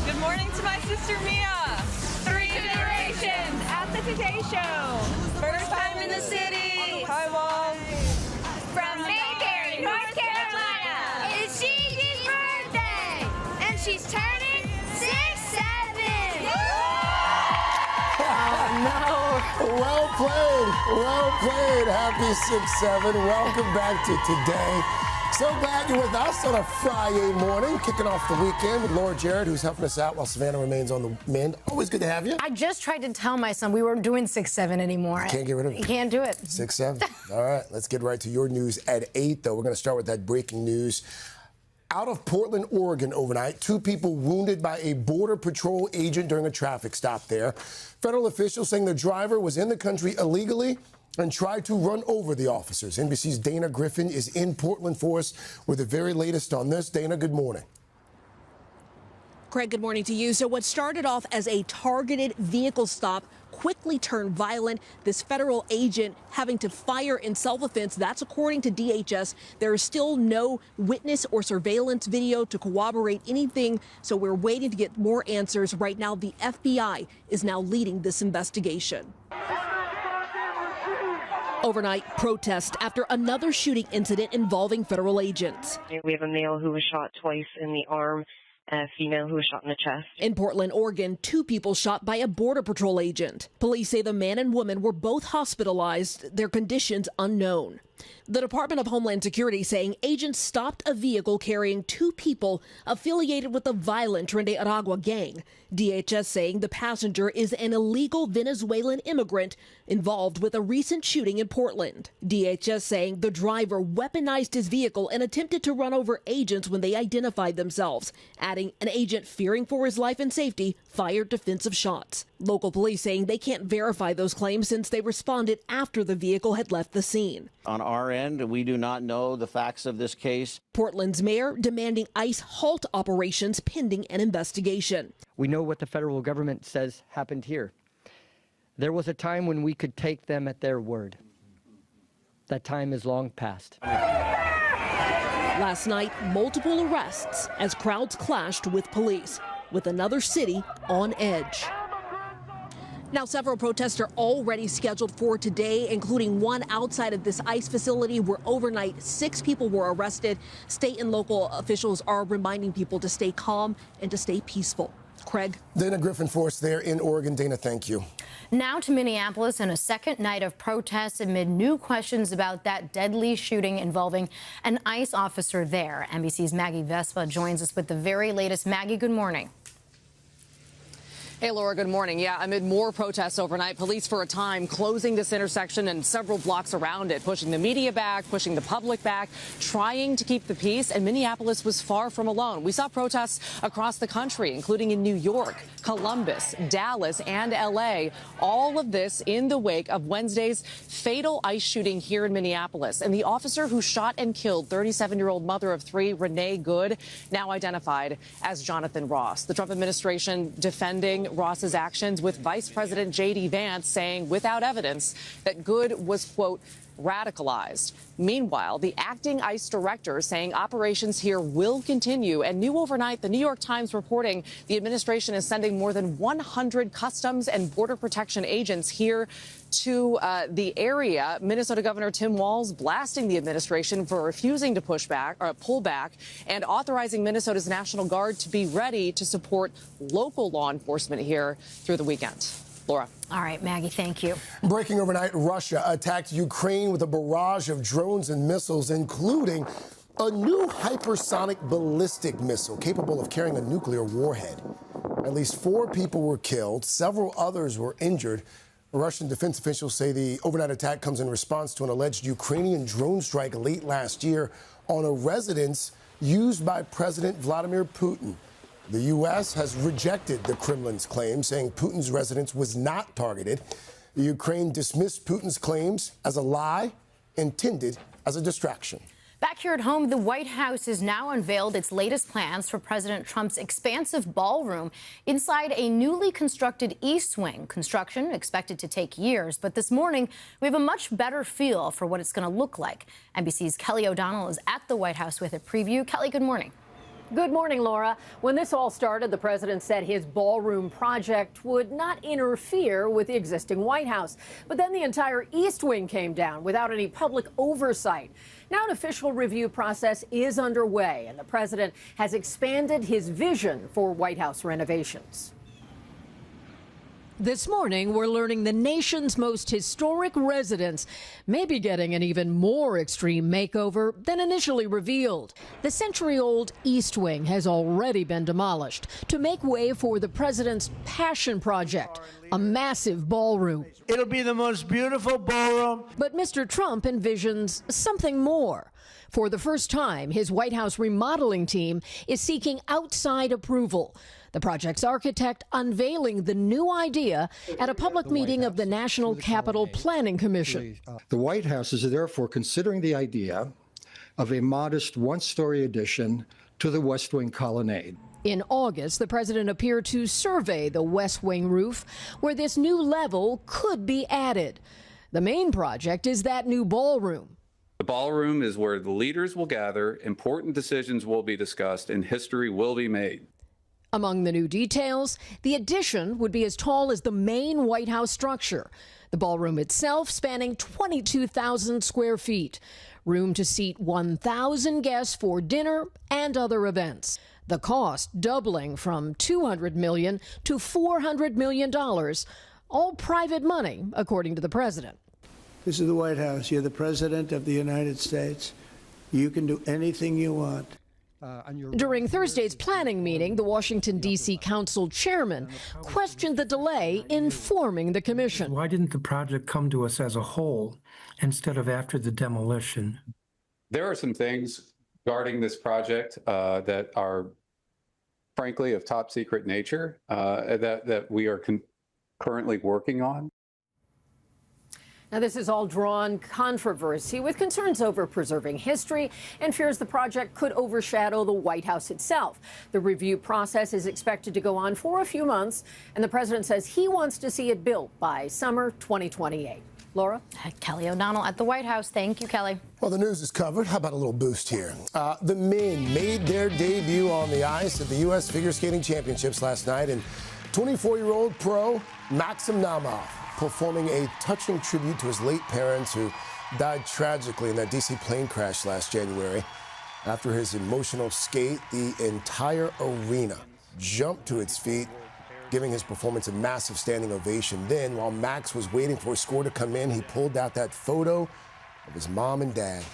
Good morning to my sister Mia. 3 generations at the Today Show. First time in the city. Hi, Mom. From Mayberry, North Carolina. It's Gigi's birthday. And she's turning 6'7". No. Well played. Happy 6-7. Welcome back to Today. So glad you're with us on a Friday morning, kicking off the weekend with Laura Jarrett, who's helping us out while Savannah remains on the mend. Always good to have you. I just tried to tell my son we weren't doing 6-7 anymore. Can't get rid of it. You can't do it. 6-7. All right, let's get right to your news at 8, though. We're going to start with that breaking news. Out of Portland, Oregon overnight, 2 people wounded by a Border Patrol agent during a traffic stop there. Federal officials saying the driver was in the country illegally and tried to run over the officers. NBC's Dana Griffin is in Portland for us with the very latest on this. Dana, good morning. Craig, good morning to you. So what started off as a targeted vehicle stop quickly turned violent. This federal agent having to fire in self-defense. That's according to DHS. There is still no witness or surveillance video to corroborate anything. So we're waiting to get more answers. Right now, the FBI is now leading this investigation. Overnight protest after another shooting incident involving federal agents. We have a male who was shot twice in the arm, a female who was shot in the chest. In Portland, Oregon, 2 people shot by a Border Patrol agent. Police say the man and woman were both hospitalized, their conditions unknown. The Department of Homeland Security saying agents stopped a vehicle carrying 2 people affiliated with the violent Tren de Aragua gang. DHS saying the passenger is an illegal Venezuelan immigrant involved with a recent shooting in Portland. DHS saying the driver weaponized his vehicle and attempted to run over agents when they identified themselves, adding an agent fearing for his life and safety fired defensive shots. Local police saying they can't verify those claims since they responded after the vehicle had left the scene. On our end, we do not know the facts of this case. Portland's mayor demanding ICE halt operations pending an investigation. We know what the federal government says happened here. There was a time when we could take them at their word. That time is long past. Last night, multiple arrests as crowds clashed with police, with another city on edge. Now, several protests are already scheduled for today, including one outside of this ICE facility where overnight 6 people were arrested. State and local officials are reminding people to stay calm and to stay peaceful. Craig. Dana Griffin for us there in Oregon. Dana, thank you. Now to Minneapolis and a second night of protests amid new questions about that deadly shooting involving an ICE officer there. NBC's Maggie Vespa joins us with the very latest. Maggie, good morning. Hey, Laura, good morning. Yeah, amid more protests overnight, police for a time closing this intersection and several blocks around it, pushing the media back, pushing the public back, trying to keep the peace. And Minneapolis was far from alone. We saw protests across the country, including in New York, Columbus, Dallas, and L.A. All of this in the wake of Wednesday's fatal ICE shooting here in Minneapolis. And the officer who shot and killed 37-year-old mother of three, Renee Good, now identified as Jonathan Ross. The Trump administration defending Ross's actions, with Vice President J.D. Vance saying without evidence that Good was, quote, radicalized. Meanwhile, the acting ICE director saying operations here will continue. And new overnight, the New York Times reporting the administration is sending more than 100 Customs and Border Protection agents here to the area. Minnesota Governor Tim Walz blasting the administration for refusing to pull back, and authorizing Minnesota's National Guard to be ready to support local law enforcement here through the weekend. Laura. All right, Maggie, thank you. Breaking overnight, Russia attacked Ukraine with a barrage of drones and missiles, including a new hypersonic ballistic missile capable of carrying a nuclear warhead. At least 4 people were killed. Several others were injured. Russian defense officials say the overnight attack comes in response to an alleged Ukrainian drone strike late last year on a residence used by President Vladimir Putin. The U.S. has rejected the Kremlin's claim, saying Putin's residence was not targeted. The Ukraine dismissed Putin's claims as a lie intended as a distraction. Back here at home, the White House has now unveiled its latest plans for President Trump's expansive ballroom inside a newly constructed East Wing. Construction expected to take years, but this morning we have a much better feel for what it's going to look like. NBC's Kelly O'Donnell is at the White House with a preview. Kelly, good morning. Good morning, Laura. When this all started, the president said his ballroom project would not interfere with the existing White House. But then the entire East Wing came down without any public oversight. Now an official review process is underway, and the president has expanded his vision for White House renovations. This morning, we're learning the nation's most historic residence may be getting an even more extreme makeover than initially revealed. The century-old East Wing has already been demolished to make way for the president's passion project, a massive ballroom. It'll be the most beautiful ballroom. But Mr. Trump envisions something more. For the first time, his White House remodeling team is seeking outside approval. The project's architect unveiling the new idea at a public meeting of the National Capital Planning Commission. The White House is therefore considering the idea of a modest one-story addition to the West Wing colonnade. In August, the president appeared to survey the West Wing roof, where this new level could be added. The main project is that new ballroom. The ballroom is where the leaders will gather, important decisions will be discussed, and history will be made. Among the new details, the addition would be as tall as the main White House structure. The ballroom itself spanning 22,000 square feet. Room to seat 1,000 guests for dinner and other events. The cost doubling from $200 million to $400 million. All private money, according to the president. This is the White House. You're the president of the United States. You can do anything you want. During Thursday's planning meeting, the Washington, D.C. Council chairman questioned the delay in forming the commission. Why didn't the project come to us as a whole instead of after the demolition? There are some things regarding this project that are, frankly, of top secret nature that we are currently working on. Now, this has all drawn controversy, with concerns over preserving history and fears the project could overshadow the White House itself. The review process is expected to go on for a few months, and the president says he wants to see it built by summer 2028. Laura? Kelly O'Donnell at the White House. Thank you, Kelly. Well, the news is covered. How about a little boost here? The men made their debut on the ice at the U.S. Figure Skating Championships last night, and 24-year-old pro Maxim Naumov performing a touching tribute to his late parents who died tragically in that D.C. plane crash last January. After his emotional skate, the entire arena jumped to its feet, giving his performance a massive standing ovation. Then, while Max was waiting for his score to come in, he pulled out that photo of his mom and dad,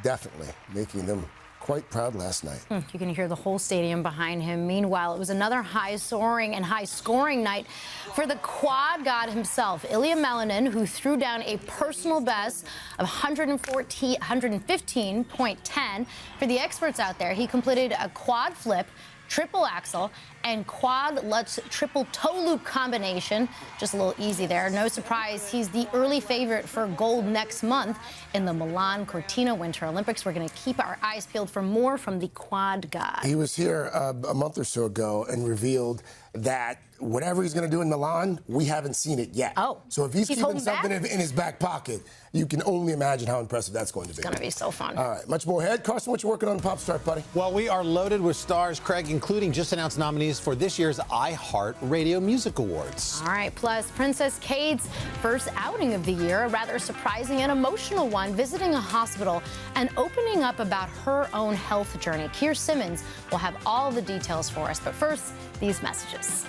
definitely making them quite proud last night. You can hear the whole stadium behind him. Meanwhile, it was another high-soaring and high-scoring night for the quad god himself, Ilya Melanin, who threw down a personal best of 115.10. For the experts out there, he completed a quad flip, triple axel, and quad Lutz triple toe loop combination. Just a little easy there. No surprise, he's the early favorite for gold next month in the Milan Cortina Winter Olympics. We're going to keep our eyes peeled for more from the quad god. He was here a month or so ago and revealed that whatever he's going to do in Milan, we haven't seen it yet. Oh, so if he's keeping something in his back pocket, you can only imagine how impressive that's going to be. It's going to be so fun. All right, much more ahead. Carson, what you working on Pop Start, buddy? Well, we are loaded with stars, Craig, including just announced nominees for this year's iHeartRadio Music Awards. All right, plus Princess Kate's first outing of the year, a rather surprising and emotional one, visiting a hospital and opening up about her own health journey. Keir Simmons will have all the details for us. But first, these messages.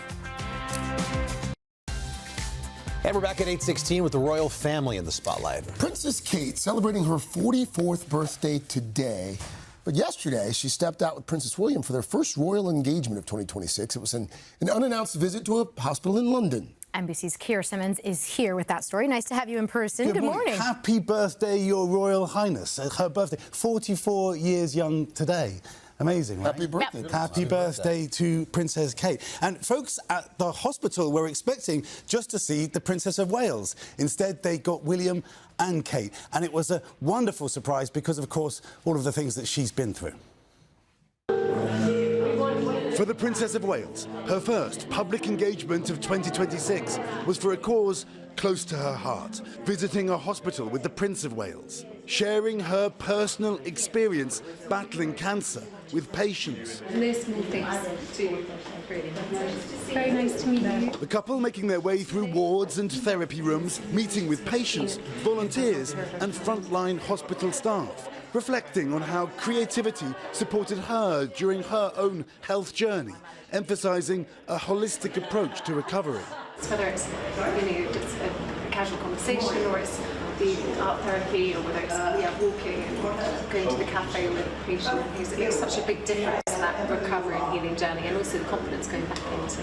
And we're back at 8:16 with the royal family in the spotlight. Princess Kate celebrating her 44th birthday today. But yesterday, she stepped out with Princess William for their first royal engagement of 2026. It was an unannounced visit to a hospital in London. NBC's Keir Simmons is here with that story. Nice to have you in person. Good morning. Happy birthday, Your Royal Highness. Her birthday, 44 years young today. Amazing, right? Happy birthday. Yep. Happy birthday to Princess Kate. And folks at the hospital were expecting just to see the Princess of Wales. Instead, they got William and Kate. And it was a wonderful surprise because, of course, all of the things that she's been through. For the Princess of Wales, her first public engagement of 2026 was for a cause close to her heart, visiting a hospital with the Prince of Wales, sharing her personal experience battling cancer with patients. Very nice to meet you. The couple making their way through wards and therapy rooms, meeting with patients, volunteers and frontline hospital staff, reflecting on how creativity supported her during her own health journey, emphasising a holistic approach to recovery. Whether it's, just a casual conversation or it's the art therapy or whether it's walking and going to the cafe with a patient, it makes such a big difference, that recovery and healing journey, and also the confidence going back into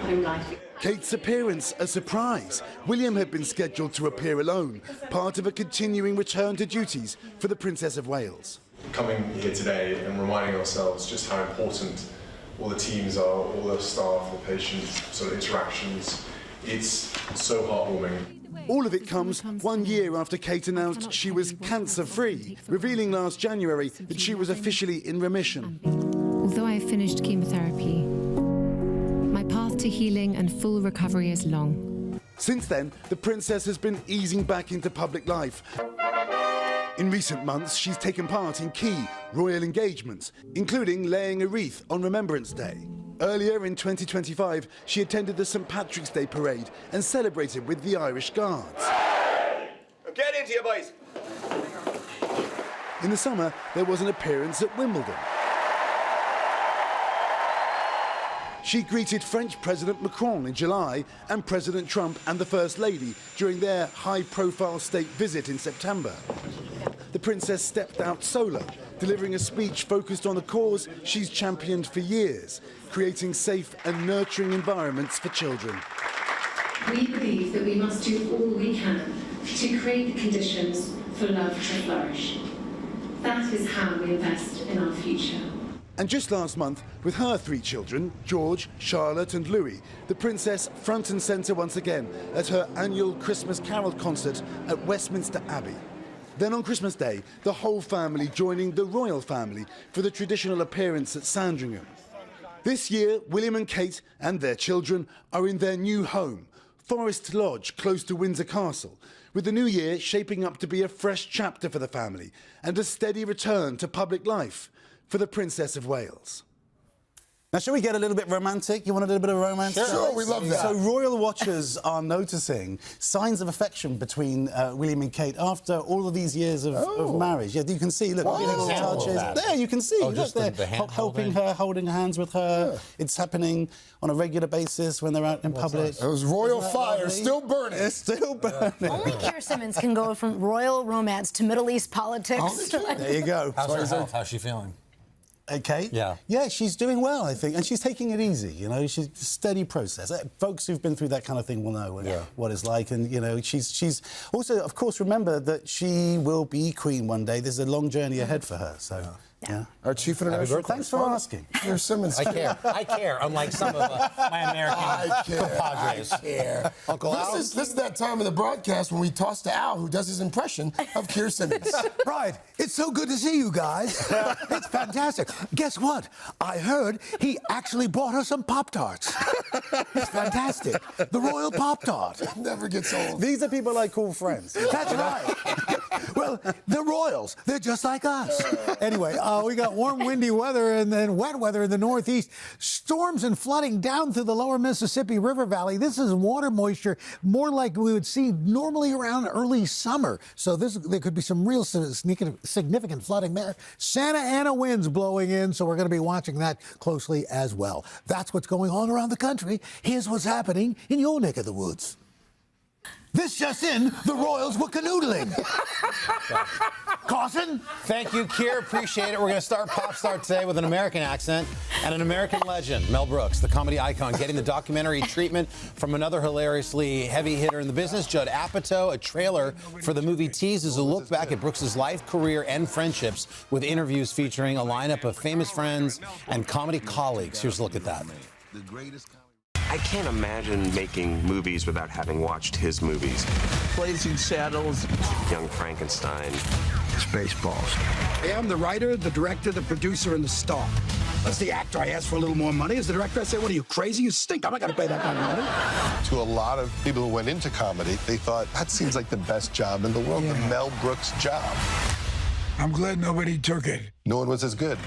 home life. Kate's appearance a surprise. William had been scheduled to appear alone, part of a continuing return to duties for the Princess of Wales. Coming here today and reminding ourselves just how important all the teams are, all the staff, the patients, sort of interactions. It's so heartwarming. All of it comes 1 year after Kate announced she was cancer-free, revealing last January that she was officially in remission. Although I have finished chemotherapy, my path to healing and full recovery is long. Since then, the princess has been easing back into public life. In recent months, she's taken part in key royal engagements, including laying a wreath on Remembrance Day. Earlier in 2025, she attended the St. Patrick's Day parade and celebrated with the Irish Guards. Get into you, boys. In the summer, there was an appearance at Wimbledon. She greeted French President Macron in July and President Trump and the First Lady during their high-profile state visit in September. The princess stepped out solo, delivering a speech focused on the cause she's championed for years, creating safe and nurturing environments for children. We believe that we must do all we can to create the conditions for love to flourish. That is how we invest in our future. And just last month, with her 3 children, George, Charlotte and Louis, the princess front and centre once again at her annual Christmas Carol concert at Westminster Abbey. Then on Christmas Day, the whole family joining the royal family for the traditional appearance at Sandringham. This year, William and Kate and their children are in their new home, Forest Lodge, close to Windsor Castle, with the new year shaping up to be a fresh chapter for the family and a steady return to public life for the Princess of Wales. Now, shall we get a little bit romantic? You want a little bit of romance? Sure, we love that. So royal watchers are noticing signs of affection between William and Kate after all of these years of marriage. Yeah, you can see, look, little touches. There, you can see. Look, they're helping her, holding hands with her. Yeah. It's happening on a regular basis when they're out in public. It was royal fire, still burning. It's still burning. Only Keir Simmons can go from royal romance to Middle East politics. There you go. How's her health? How's she feeling? Okay. Yeah. Yeah, she's doing well, I think, and she's taking it easy. You know, she's a steady process. Folks who've been through that kind of thing will know what it's like, and you know, she's also, of course, remember that she will be queen one day. There's a long journey ahead for her. So. Yeah. Our chief international. Thanks for asking. Pierre Simmons. I care. I care. Unlike some of my American compadres. I care. Uncle Al. This is that time of the broadcast when we toss to Al, who does his impression of Pierre Simmons. Right. It's so good to see you guys. It's fantastic. Guess what? I heard he actually bought her some Pop-Tarts. It's fantastic. The Royal Pop-Tart. Never gets old. These are people I call friends. That's right. Well, the Royals, they're just like us. Anyway, we got warm, windy weather and then wet weather in the northeast. Storms and flooding down through the lower Mississippi River Valley. This is water moisture, more like we would see normally around early summer. So there could be some real significant flooding there. Santa Ana winds blowing in, so we're going to be watching that closely as well. That's what's going on around the country. Here's what's happening in your neck of the woods. This just in, the Royals were canoodling. Carson? Thank you, Kier. Appreciate it. We're going to start Pop Star today with an American accent and an American legend, Mel Brooks, the comedy icon, getting the documentary treatment from another hilariously heavy hitter in the business, Judd Apatow. A trailer for the movie teases a look back at Brooks' life, career, and friendships with interviews featuring a lineup of famous friends and comedy colleagues. Here's a look at that. I can't imagine making movies without having watched his movies. Blazing Saddles. Young Frankenstein. Spaceballs. Hey, I'm the writer, the director, the producer, and the star. As the actor, I ask for a little more money. As the director, I say, what are you, crazy? You stink. I'm not going to pay that kind of money. To a lot of people who went into comedy, they thought, that seems like the best job in the world, the Mel Brooks job. I'm glad nobody took it. No one was as good.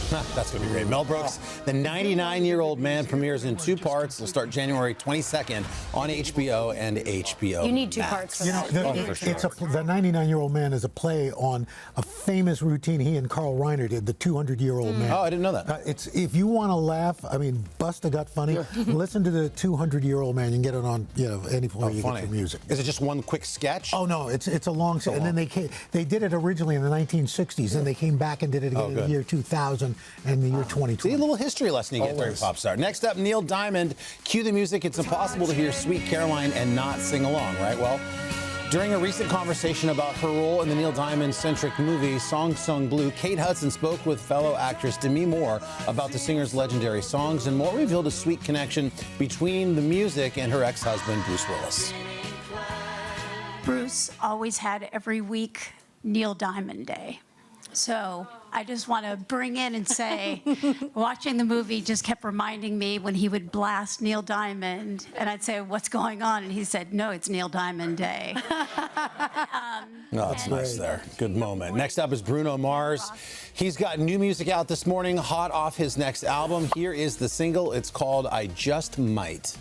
That's going to be great. Mel Brooks, the 99-year-old man, premieres in 2 parts. It'll start January 22nd on HBO and HBO. You need 2 Max. parts for You know, that. the 99-year-old man is a play on a famous routine he and Carl Reiner did, the 200-year-old man. Oh, I didn't know that. It's if you want to laugh, I mean, bust a gut funny, listen to the 200-year-old man. You can get it on, any point you get your music. Is it just one quick sketch? Oh no, it's a long set. And then they did it originally in the 1960s, and they came back and did it again in the year 2000 and the year 2020. See, a little history lesson you get during Pop Star. Next up, Neil Diamond. Cue the music. It's impossible to hear Sweet Caroline and not sing along, right? Well, during a recent conversation about her role in the Neil Diamond-centric movie Song Sung Blue, Kate Hudson spoke with fellow actress Demi Moore about the singer's legendary songs, and Moore revealed a sweet connection between the music and her ex-husband, Bruce Willis. Bruce always had every week Neil Diamond Day. So I just want to bring in and say, watching the movie just kept reminding me when he would blast Neil Diamond, and I'd say, what's going on? And he said, no, it's Neil Diamond Day. No, that's nice there. Good moment. Next up is Bruno Mars. He's got new music out this morning, hot off his next album. Here is the single. It's called I Just Might.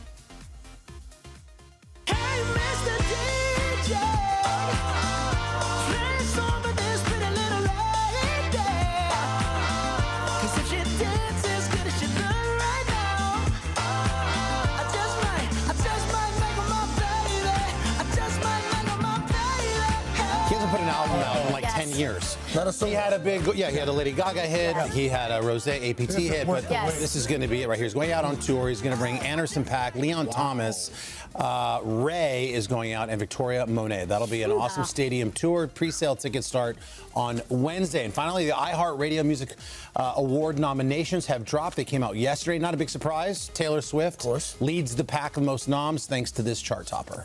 Put an album out in like 10 years. He had a big, he had a Lady Gaga hit, he had a Rosé APT hit, but this is going to be it right here. He's going out on tour. He's going to bring Anderson .Paak, Leon Thomas, Ray is going out, and Victoria Monet. That'll be an awesome stadium tour. Pre-sale tickets start on Wednesday. And finally, the iHeartRadio Music Award nominations have dropped. They came out yesterday. Not a big surprise. Taylor Swift leads the pack of most noms thanks to this chart topper.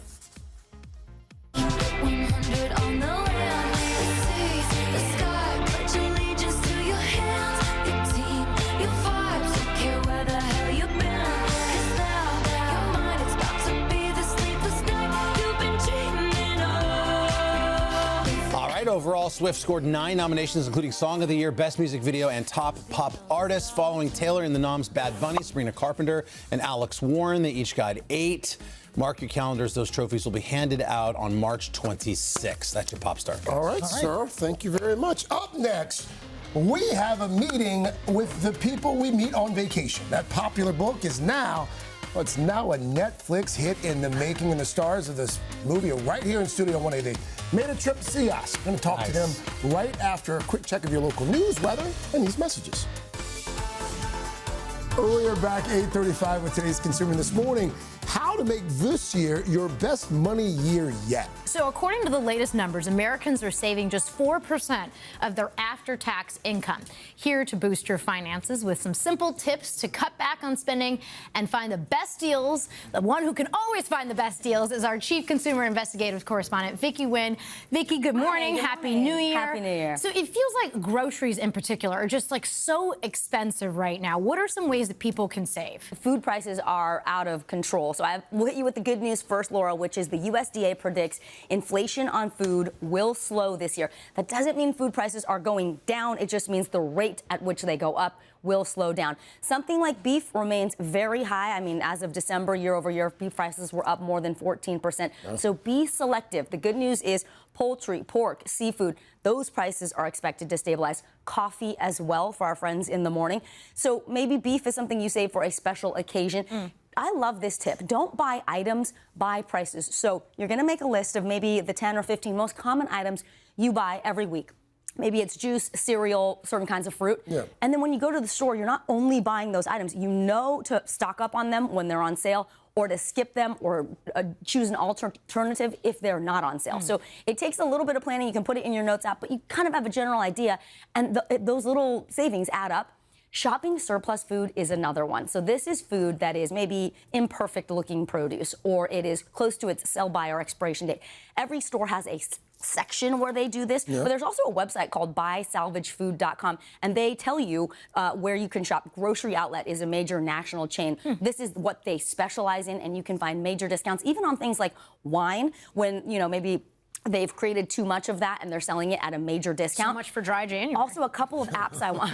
Overall, Swift scored 9 nominations, including Song of the Year, Best Music Video, and Top Pop Artist. Following Taylor in the noms, Bad Bunny, Sabrina Carpenter, and Alex Warren. They each got 8. Mark your calendars. Those trophies will be handed out on March 26th. That's your Pop Star. All right, sir. Thank you very much. Up next, we have a meeting with the people we meet on vacation. That popular book is now... Well, it's now a Netflix hit in the making, and the stars of this movie are right here in Studio 180. Made a trip to see us. We're going to talk to them right after a quick check of your local news, weather, and these messages. Earlier back 8:35 with today's Consumer This Morning, how to make this year your best money year yet. So according to the latest numbers, Americans are saving just 4% of their after-tax income. Here to boost your finances with some simple tips to cut back on spending and find the best deals. The one who can always find the best deals is our Chief Consumer Investigative Correspondent, Vicky Nguyen. Vicky, good morning. Happy New Year. Happy New Year. So it feels like groceries in particular are just like so expensive right now. What are some ways that people can save? Food prices are out of control. So we'll hit you with the good news first, Laura, which is the USDA predicts inflation on food will slow this year. That doesn't mean food prices are going down. It just means the rate at which they go up will slow down. Something like beef remains very high. I mean, as of December, year over year, beef prices were up more than 14%. Oh. So be selective. The good news is poultry, pork, seafood, those prices are expected to stabilize. Coffee as well for our friends in the morning. So maybe beef is something you save for a special occasion. I love this tip. Don't buy items, buy prices. So you're going to make a list of maybe the 10 or 15 most common items you buy every week. Maybe it's juice, cereal, certain kinds of fruit. Yeah. And then when you go to the store, you're not only buying those items. You know to stock up on them when they're on sale or to skip them or choose an alternative if they're not on sale. So it takes a little bit of planning. You can put it in your notes app, but you kind of have a general idea. And those little savings add up. Shopping surplus food is another one. So this is food that is maybe imperfect looking produce or it is close to its sell-by or expiration date. Every store has a section where they do this, but there's also a website called buysalvagefood.com, and they tell you where you can shop. Grocery Outlet is a major national chain. This is what they specialize in, and you can find major discounts, even on things like wine, when, you know, maybe they've created too much of that and they're selling it at a major discount. So much for dry January. Also, a couple of apps I want,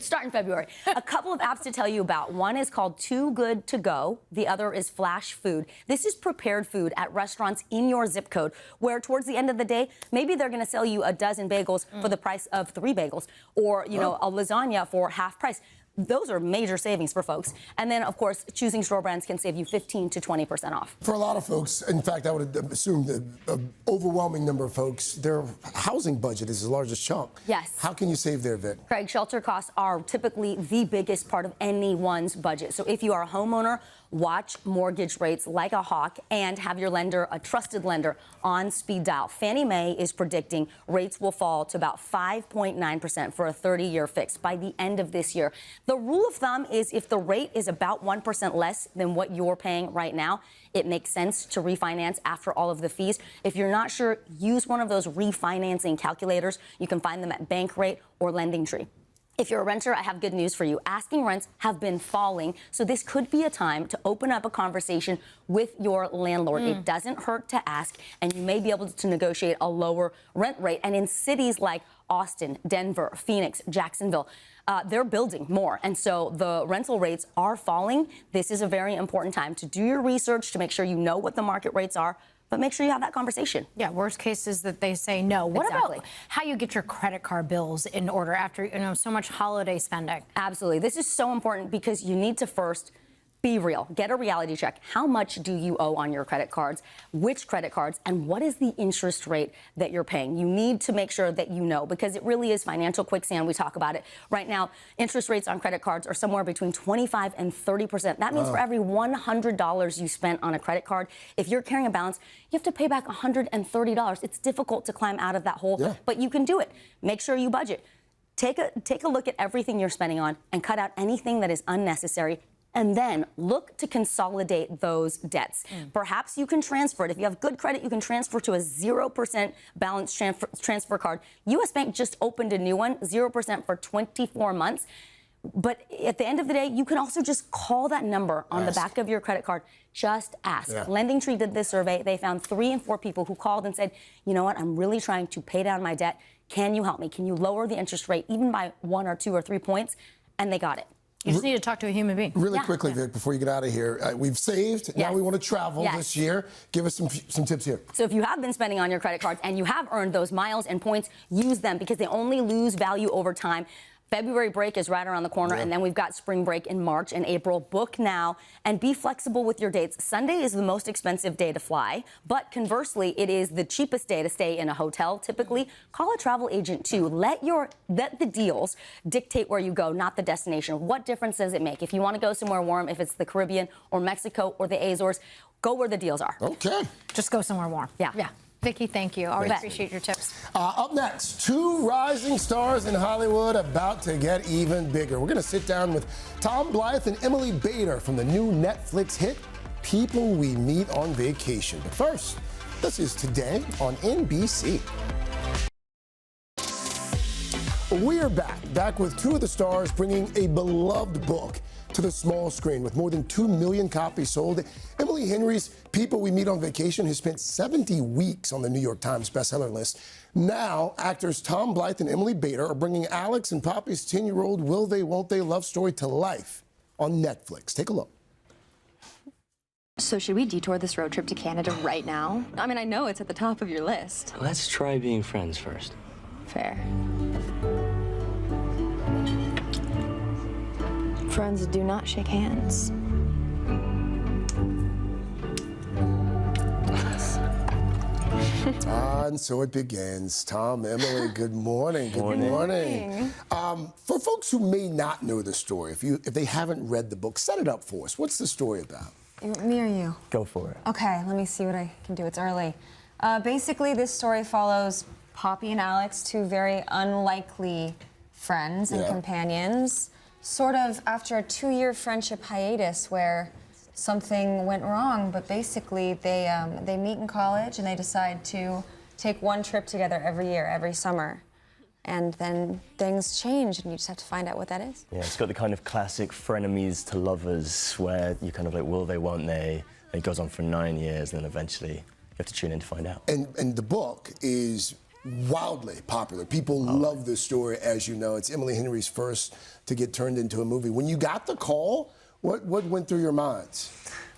start in February. A couple of apps to tell you about. One is called Too Good To Go. The other is Flash Food. This is prepared food at restaurants in your zip code, where towards the end of the day, maybe they're going to sell you a dozen bagels for the price of 3 bagels, or, you know, a lasagna for half price. Those are major savings for folks. And then, of course, choosing store brands can save you 15 to 20% off. For a lot of folks, in fact, I would assume the overwhelming number of folks, their housing budget is the largest chunk. Yes. How can you save there, Vic? Craig, shelter costs are typically the biggest part of anyone's budget. So if you are a homeowner, watch mortgage rates like a hawk and have your lender, a trusted lender, on speed dial. Fannie Mae is predicting rates will fall to about 5.9% for a 30-year fix by the end of this year. The rule of thumb is if the rate is about 1% less than what you're paying right now, it makes sense to refinance after all of the fees. If you're not sure, use one of those refinancing calculators. You can find them at Bankrate or LendingTree. If you're a renter, I have good news for you. Asking rents have been falling, so this could be a time to open up a conversation with your landlord. It doesn't hurt to ask, and you may be able to negotiate a lower rent rate. And in cities like Austin, Denver, Phoenix, Jacksonville, they're building more, and so the rental rates are falling. This is a very important time to do your research to make sure you know what the market rates are, but make sure you have that conversation. Yeah, worst case is that they say no. What about how you get your credit card bills in order after, you know, so much holiday spending? Absolutely. This is so important because you need to first be real. Get a reality check. How much do you owe on your credit cards? Which credit cards? And what is the interest rate that you're paying? You need to make sure that you know, because it really is financial quicksand. We talk about it. Right now, interest rates on credit cards are somewhere between 25 and 30%. That means for every $100 you spent on a credit card, if you're carrying a balance, you have to pay back $130. It's difficult to climb out of that hole, but you can do it. Make sure you budget. Take a look at everything you're spending on and cut out anything that is unnecessary. And then look to consolidate those debts. Perhaps you can transfer it. If you have good credit, you can transfer to a 0% balance transfer card. U.S. Bank just opened a new one, 0% for 24 months. But at the end of the day, you can also just call that number on the back of your credit card. Just ask. LendingTree did this survey. They found 3 in 4 people who called and said, you know what, I'm really trying to pay down my debt. Can you help me? Can you lower the interest rate even by 1 or 2 or 3 points? And they got it. You just need to talk to a human being. Really quickly, Vic, before you get out of here, we've saved. Now we want to travel this year. Give us some tips here. So if you have been spending on your credit cards and you have earned those miles and points, use them because they only lose value over time. February break is right around the corner, and then we've got spring break in March and April. Book now and be flexible with your dates. Sunday is the most expensive day to fly, but conversely, it is the cheapest day to stay in a hotel, typically. Call a travel agent, too. Let the deals dictate where you go, not the destination. What difference does it make? If you want to go somewhere warm, if it's the Caribbean or Mexico or the Azores, go where the deals are. Okay. Just go somewhere warm. Yeah. Yeah. Vicky, thank you. Always appreciate your tips. Up next, 2 rising stars in Hollywood about to get even bigger. We're going to sit down with Tom Blythe and Emily Bader from the new Netflix hit, People We Meet on Vacation. But first, this is Today on NBC. We are back with 2 of the stars bringing a beloved book to the small screen. With more than 2 million copies sold, Emily Henry's People We Meet on Vacation has spent 70 weeks on the New York Times bestseller list. Now, actors Tom Blythe and Emily Bader are bringing Alex and Poppy's 10-year-old will they, won't they love story to life on Netflix. Take a look. So should we detour this road trip to Canada right now? I mean, I know it's at the top of your list. Let's try being friends first. Fair. Friends do not shake hands. And so it begins. Tom, Emily, good morning. Good morning. For folks who may not know the story, if they haven't read the book, set it up for us. What's the story about? Me or you? Go for it. Okay, let me see what I can do. It's early. Basically, this story follows Poppy and Alex, 2 very unlikely friends and companions, sort of after a 2-year friendship hiatus where something went wrong, but basically they meet in college and they decide to take 1 trip together every year, every summer. And then things change, and you just have to find out what that is. Yeah, it's got the kind of classic frenemies to lovers where you're kind of like, will they, won't they? And it goes on for 9 years, and then eventually you have to tune in to find out. And the book is wildly popular. People love this story, as you know. It's Emily Henry's first to get turned into a movie. When you got the call, what went through your minds?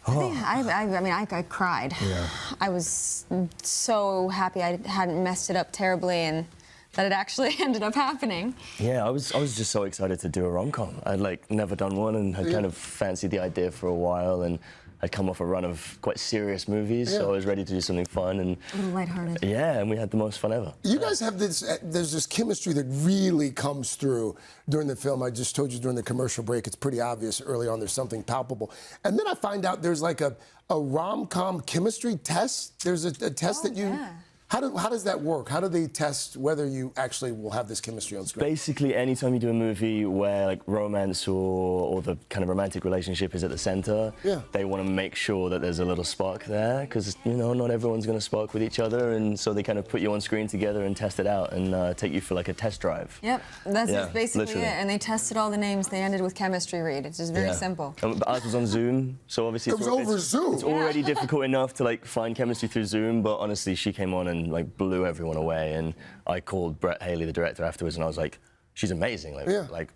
I cried. Yeah. I was so happy I hadn't messed it up terribly and that it actually ended up happening. Yeah, I was just so excited to do a rom-com. I'd never done one and had kind of fancied the idea for a while, and I'd come off a run of quite serious movies, so I was ready to do something fun and a little lighthearted. Yeah, and we had the most fun ever. You guys have there's this chemistry that really comes through during the film. I just told you during the commercial break, it's pretty obvious early on there's something palpable. And then I find out there's like a rom-com chemistry test. There's a test that you... Yeah. How does that work? How do they test whether you actually will have this chemistry on screen? Basically, anytime you do a movie where romance or the kind of romantic relationship is at the center, they want to make sure that there's a little spark there, because not everyone's going to spark with each other, and so they kind of put you on screen together and test it out and take you for like a test drive. Yep, that's basically literally. it. And they tested all the names. They ended with chemistry read. It's just very simple. But ours was on Zoom, so obviously it was over Zoom. It's already difficult enough to find chemistry through Zoom, but honestly, she came on and blew everyone away, and I called Brett Haley, the director, afterwards, and I was like, she's amazing,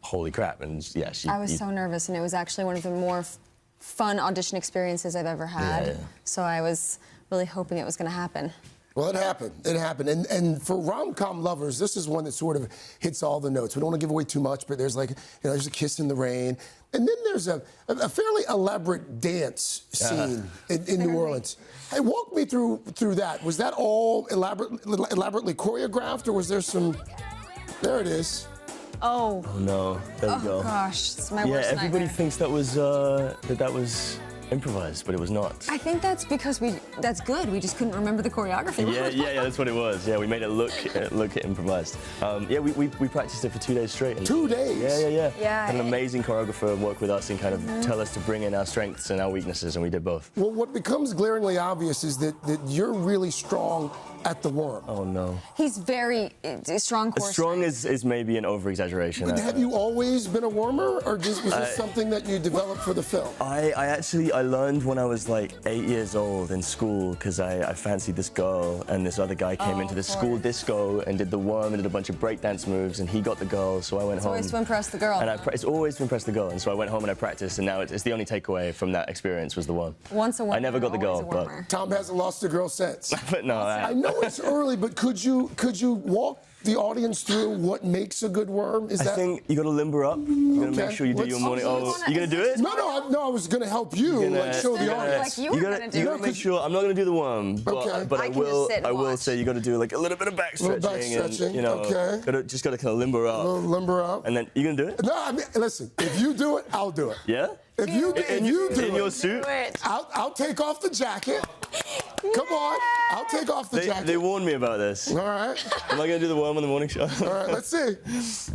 holy crap. And yeah, I was so nervous, and it was actually one of the more fun audition experiences I've ever had. So I was really hoping it was going to happen. Well, it happened. It happened. And for rom-com lovers, this is one that sort of hits all the notes. We don't want to give away too much, but there's there's a kiss in the rain. And then there's a fairly elaborate dance scene in New Orleans. Hey, walk me through that. Was that all elaborately choreographed, or was there some... There it is. Oh. Oh, no. There we go. Oh, gosh. It's my worst nightmare. Everybody thinks that was improvised, but it was not. I think that's because that's good. We just couldn't remember the choreography. Yeah, that's what it was. Yeah, we made it look improvised. We practiced it for 2 days straight. 2 days? Yeah. Had an amazing choreographer work with us and kind of tell us to bring in our strengths and our weaknesses, and we did both. Well, what becomes glaringly obvious is that you're really strong at the worm. Oh, no. He's very strong. Strong is maybe an over-exaggeration. But have you always been a wormer, or was this something that you developed for the film? I learned when I was 8 years old in school, because I fancied this girl, and this other guy came into the school disco and did the worm and did a bunch of breakdance moves, and he got the girl, so I went home. It's always to impress the girl. And it's always to impress the girl, and so I went home and I practiced, and now it's the only takeaway from that experience was the worm. Once a wormer, I never got the girl, but Tom hasn't lost the girl since. But no, I know it's early, but could you walk the audience through what makes a good worm? I think you got to limber up. You got to make sure you do your morning. Oh, you gonna do it? No, I was gonna help you, like show the audience. You gotta make sure. I'm not gonna do the worm, but I will say you got to do like a little bit of back stretching, and you know, just got to kind of limber up. Limber up. And then you gonna do it? No, I mean, listen. If you do it, I'll do it. Yeah. If you do in your suit, I'll take off the jacket. Come on, I'll take off the jacket. They warned me about this. All right. Am I gonna do the worm on the morning show? All right, let's see.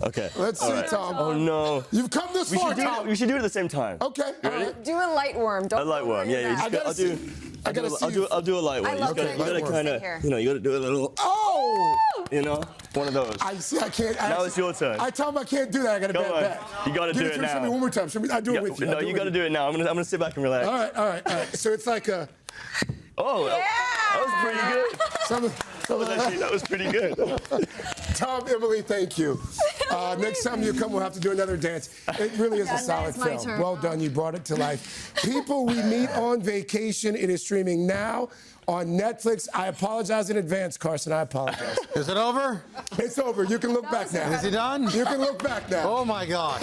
Okay. Let's see, Tom. Oh no. You've come this far, Tom. We should do it at the same time. Okay. You ready? Do a light worm. Don't a light worm. Yeah. I'll do a light one. You gotta kind of, you gotta do a little. Oh! You know, one of those. I see. I can't. Now it's your turn. I tell him I can't do that. I gotta bet back. You gotta do it now. Show me one more time. I do it with you. No, you gotta do it now. I'm gonna sit back and relax. All right. So it's like a. Oh, that was pretty good. That was pretty good. Tom, Emily, thank you. Next time you come, we'll have to do another dance. It really is a solid film. Well done. You brought it to life. People We Meet on Vacation. It is streaming now on Netflix. I apologize in advance, Carson. I apologize. Is it over? It's over. You can look back now. Is he done? You can look back now. Oh, my God.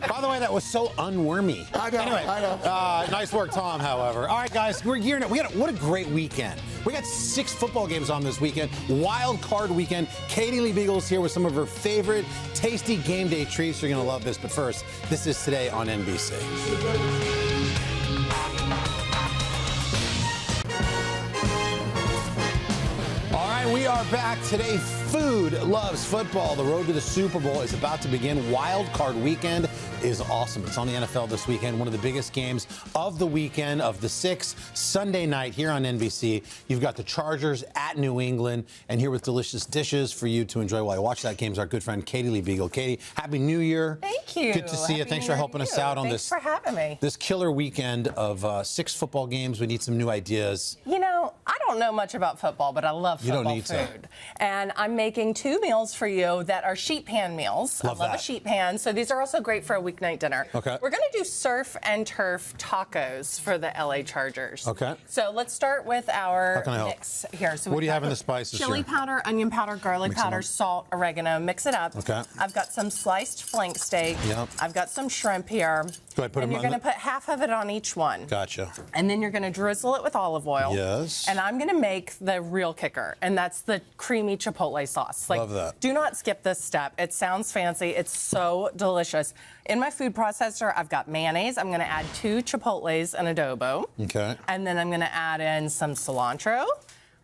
By the way, that was so unwormy. I know. Anyway, I know. Nice work, Tom, however. All right, guys, we're gearing up. What a great weekend. We got 6 football games on this weekend. Wild card weekend. Katie Lee Beagle's here with some of her favorite tasty game day treats. You're going to love this. But first, this is Today on NBC. We are back today. Food loves football. The road to the Super Bowl is about to begin. Wild Card Weekend is awesome. It's on the NFL this weekend. One of the biggest games of the weekend of the 6, Sunday night here on NBC. You've got the Chargers at New England, and here with delicious dishes for you to enjoy while you watch that game is our good friend Katie Lee Beagle. Katie, Happy New Year. Thank you. Good to see you. Thanks for helping us out on this. Thanks for having me. This killer weekend of 6 football games. We need some new ideas. You know, I don't know much about football, but I love football food. And I'm making 2 meals for you that are sheet pan meals. I love a sheet pan. So these are also great for a weeknight dinner. Okay. We're going to do surf and turf tacos for the LA Chargers. Okay. So let's start with our mix here. So what do you have in the spices chili here? powder, onion powder, garlic powder, salt, oregano. Mix it up. Okay. I've got some sliced flank steak. Yep. I've got some shrimp here. Go ahead, put and them you're going to put half of it on each one. Gotcha. And then you're going to drizzle it with olive oil. Yes. And I'm going to make the real kicker, and that's the creamy chipotle sauce. Love that. Do not skip this step. It sounds fancy. It's so delicious. In my food processor, I've got mayonnaise. I'm going to add 2 chipotles and adobo. Okay. And then I'm going to add in some cilantro.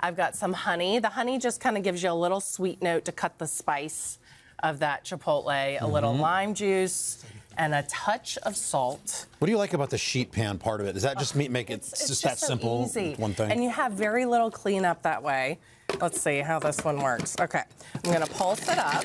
I've got some honey. The honey just kind of gives you a little sweet note to cut the spice of that chipotle. A little lime juice. And a touch of salt. What do you like about the sheet pan part of it? Does that just make it just that so simple? Easy. One thing. And you have very little cleanup that way. Let's see how this one works. Okay, I'm gonna pulse it up.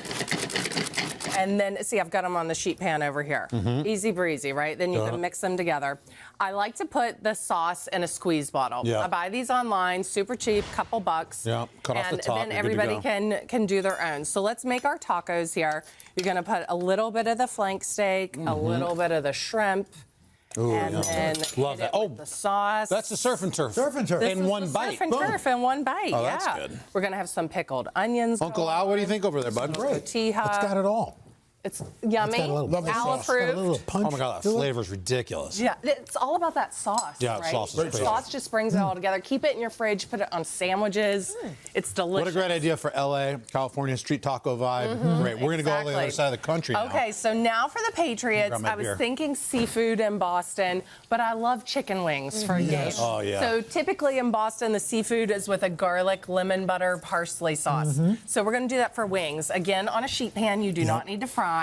And then, see, I've got them on the sheet pan over here. Easy breezy, right? Then you can mix them together. I like to put the sauce in a squeeze bottle. Yeah. I buy these online, super cheap, couple bucks. Yeah, cut off the top. And then everybody can do their own. So let's make our tacos here. You're gonna put a little bit of the flank steak, a little bit of the shrimp. Ooh, and then love that. Oh, the sauce. That's the surf and turf. Surf and turf. This in is one the bite. Surf and turf in one bite. Oh, yeah. that's good. We're gonna have some pickled onions. Uncle Al, what do you think over there, bud? Tortilla. It's got it all. It's yummy. Al approved. Oh my God, that flavor's ridiculous. Yeah, it's all about that sauce. Yeah, right? sauce is The crazy. sauce just brings it all together. Keep it in your fridge. Put it on sandwiches. It's delicious. What a great idea for LA, California street taco vibe. Great. We're going to go all the other side of the country now. Okay, so now for the Patriots. I was thinking seafood in Boston, but I love chicken wings for a game. Oh, yeah. So typically in Boston, the seafood is with a garlic, lemon butter, parsley sauce. So we're going to do that for wings. Again, on a sheet pan, you do not need to fry.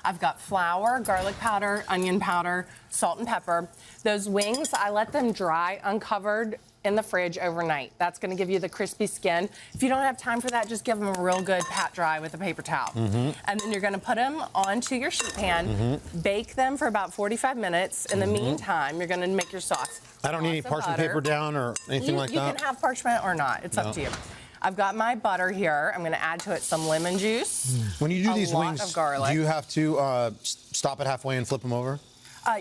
I've got flour, garlic powder, onion powder, salt and pepper. Those wings, I let them dry uncovered in the fridge overnight. That's going to give you the crispy skin. If you don't have time for that, just give them a real good pat dry with a paper towel. And then you're going to put them onto your sheet pan, bake them for about 45 minutes. In the meantime, you're going to make your sauce. I don't need any parchment paper down or anything like that? You can have parchment or not. It's up to you. I've got my butter here. I'm going to add to it some lemon juice. When you do these wings, of garlic. do you have to stop it halfway and flip them over?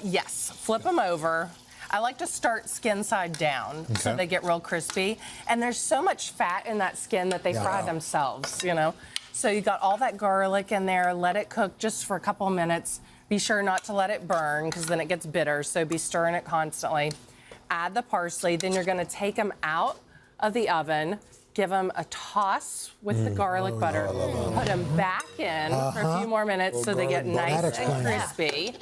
Yes, flip them over. I like to start skin side down so Okay. they get real crispy. And there's so much fat in that skin that they fry Yeah. themselves, you know. So you got all that garlic in there. Let it cook just for a couple of minutes. Be sure not to let it burn because then it gets bitter. So be stirring it constantly. Add the parsley. Then you're going to take them out of the oven. Give them a toss with the garlic butter. Put them back in for a few more minutes so they get nice and crispy.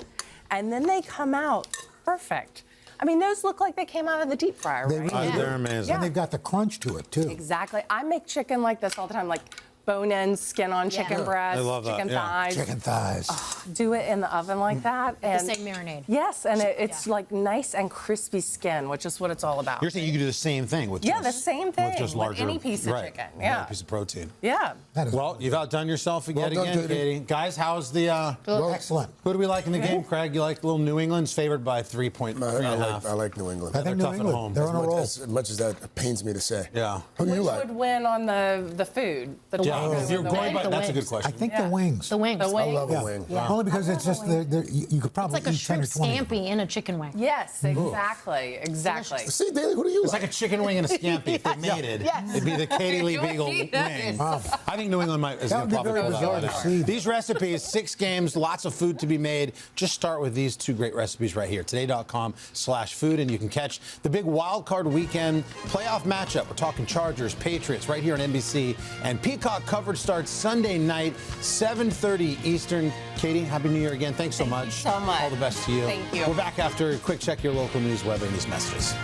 And then they come out perfect. I mean, those look like they came out of the deep fryer, right? They're amazing. And they've got the crunch to it, too. Exactly. I make chicken like this all the time, like bone-in, skin-on chicken breast, I love that, chicken yeah. thighs. Chicken thighs. Oh, do it in the oven like that. And the same marinade. Yes, and it's like nice and crispy skin, which is what it's all about. You're saying you can do the same thing with Yeah, the same thing with just with larger, any piece of right, chicken. another Yeah. piece of protein. Yeah. Well, you've outdone yourself Well yet done, again, Katie. Katie. Guys, how's the? Excellent. Who do we like in the game, Craig? You like little New England's favored by 3.5. I like New England. I think They're New tough at England, home. they're on a roll. As much as that pains me to say. Yeah. Who do you Which like? would win on the food? The Yeah, taco if you're or the going wing? by, that's a good I question. think the wings. The wings. The wing? I love a Yeah. wing. Only because it's just, you could probably It's like a eat 10 or shrimp 20. scampi in a chicken wing. Yes, exactly. Exactly. See, Daly, who do you It's like? like a chicken wing and a scampi. If they made it, it'd be the Katie Lee Beagle wing. I think New England is That going to would be probably very pull bizarre that to out. see. These recipes, 6 games, lots of food to be made. Just start with these 2 great recipes right here. Today.com/food, and you can catch the big wild card weekend playoff matchup. We're talking Chargers, Patriots, right here on NBC. And Peacock coverage starts Sunday night, 7:30 Eastern. Katie, Happy New Year again. Thanks so much. Thank you so much. All the best to you. Thank you. We're back after a quick check your local news, weather, and these messages.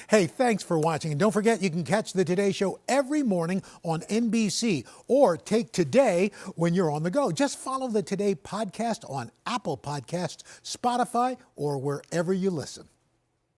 Hey, thanks for watching. And don't forget, you can catch the Today Show every morning on NBC or take Today when you're on the go. Just follow the Today podcast on Apple Podcasts, Spotify, or wherever you listen.